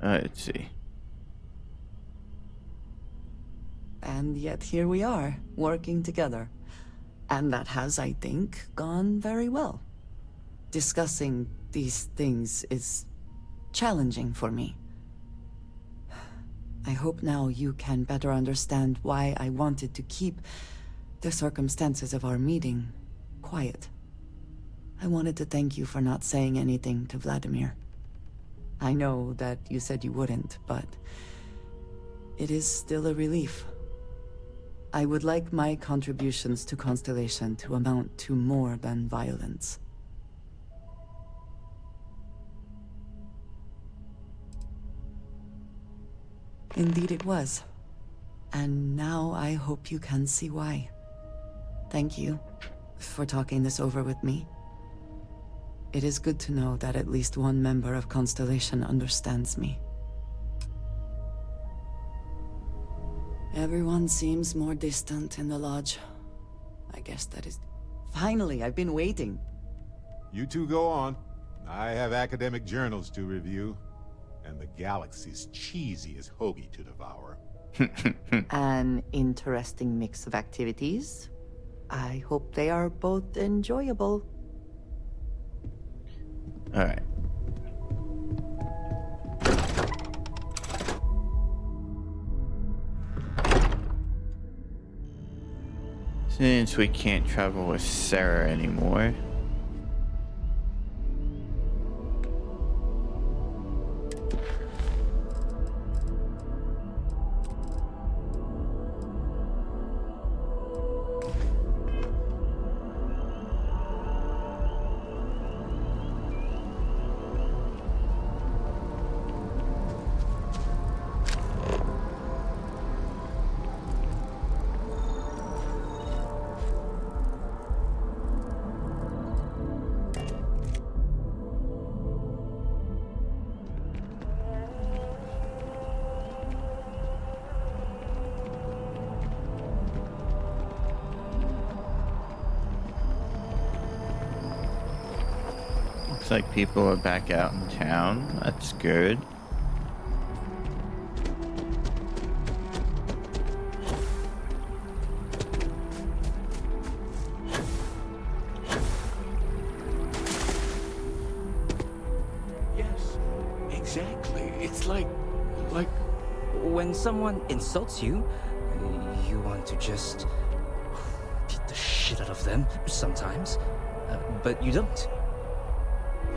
A: Let's see.
B: And yet here we are, working together. And that has, I think, gone very well. Discussing these things is challenging for me. I hope now you can better understand why I wanted to keep the circumstances of our meeting quiet. I wanted to thank you for not saying anything to Vladimir. I know that you said you wouldn't, but it is still a relief. I would like my contributions to Constellation to amount to more than violence. Indeed it was. And now I hope you can see why. Thank you for talking this over with me. It is good to know that at least one member of Constellation understands me. Everyone seems more distant in the lodge. I guess that is... Finally, I've been waiting.
V: You two go on. I have academic journals to review, and the galaxy's cheesiest hoagie to devour.
B: An interesting mix of activities. I hope they are both enjoyable.
A: All right. Since we can't travel with Sarah anymore. Looks like people are back out in town. That's good.
D: Yes, exactly. It's like... When someone insults you, you want to just beat the shit out of them sometimes, but you don't.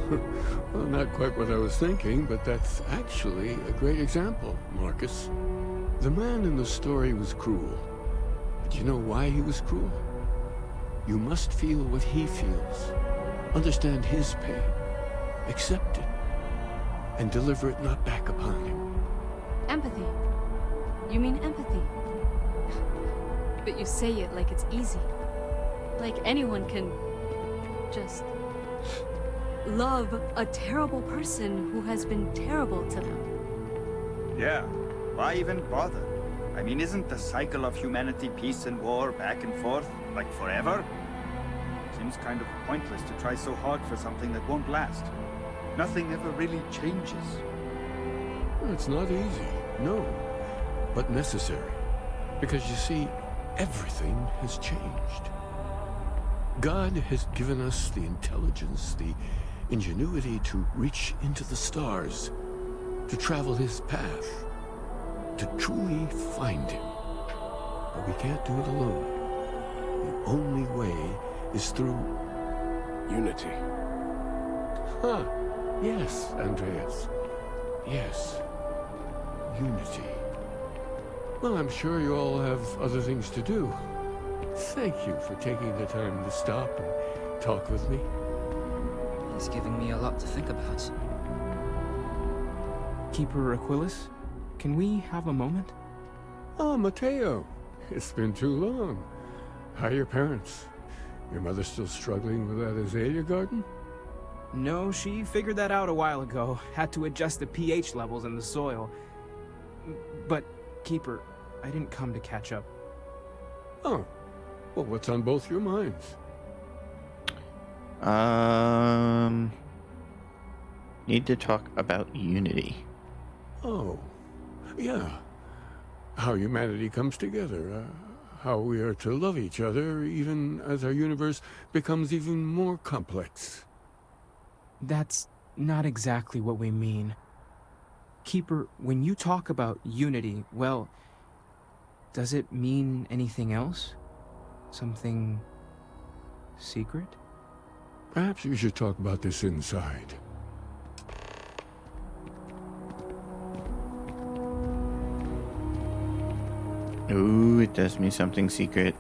N: Well, not quite what I was thinking, but that's actually a great example, Marcus. The man in the story was cruel. But you know why he was cruel? You must feel what he feels. Understand his pain. Accept it. And deliver it not back upon him.
M: Empathy. You mean empathy? But you say it like it's easy. Like anyone can just love a terrible person who has been terrible to them.
K: Yeah, why even bother? I mean, isn't the cycle of humanity peace and war back and forth, like forever? Seems kind of pointless to try so hard for something that won't last. Nothing ever really changes.
N: It's not easy, no, but necessary. Because you see, everything has changed. God has given us the intelligence, the ingenuity to reach into the stars, to travel his path, to truly find him. But we can't do it alone. The only way is through
H: unity.
N: Huh. Yes, Andreas. Yes. Unity. Well, I'm sure you all have other things to do. Thank you for taking the time to stop and talk with me.
D: He's giving me a lot to think about.
X: Keeper Aquilus, can we have a moment?
N: Oh, Mateo. It's been too long. How are your parents? Your mother still struggling with that azalea garden?
X: No, she figured that out a while ago. Had to adjust the pH levels in the soil. But, Keeper, I didn't come to catch up.
N: Oh. Well, what's on both your minds?
A: Need to talk about unity.
N: Oh. Yeah. How humanity comes together. How we are to love each other even as our universe becomes even more complex.
X: That's not exactly what we mean. Keeper, when you talk about unity, well, does it mean anything else? Something secret?
N: Perhaps we should talk about this inside.
A: Ooh, it does mean something secret.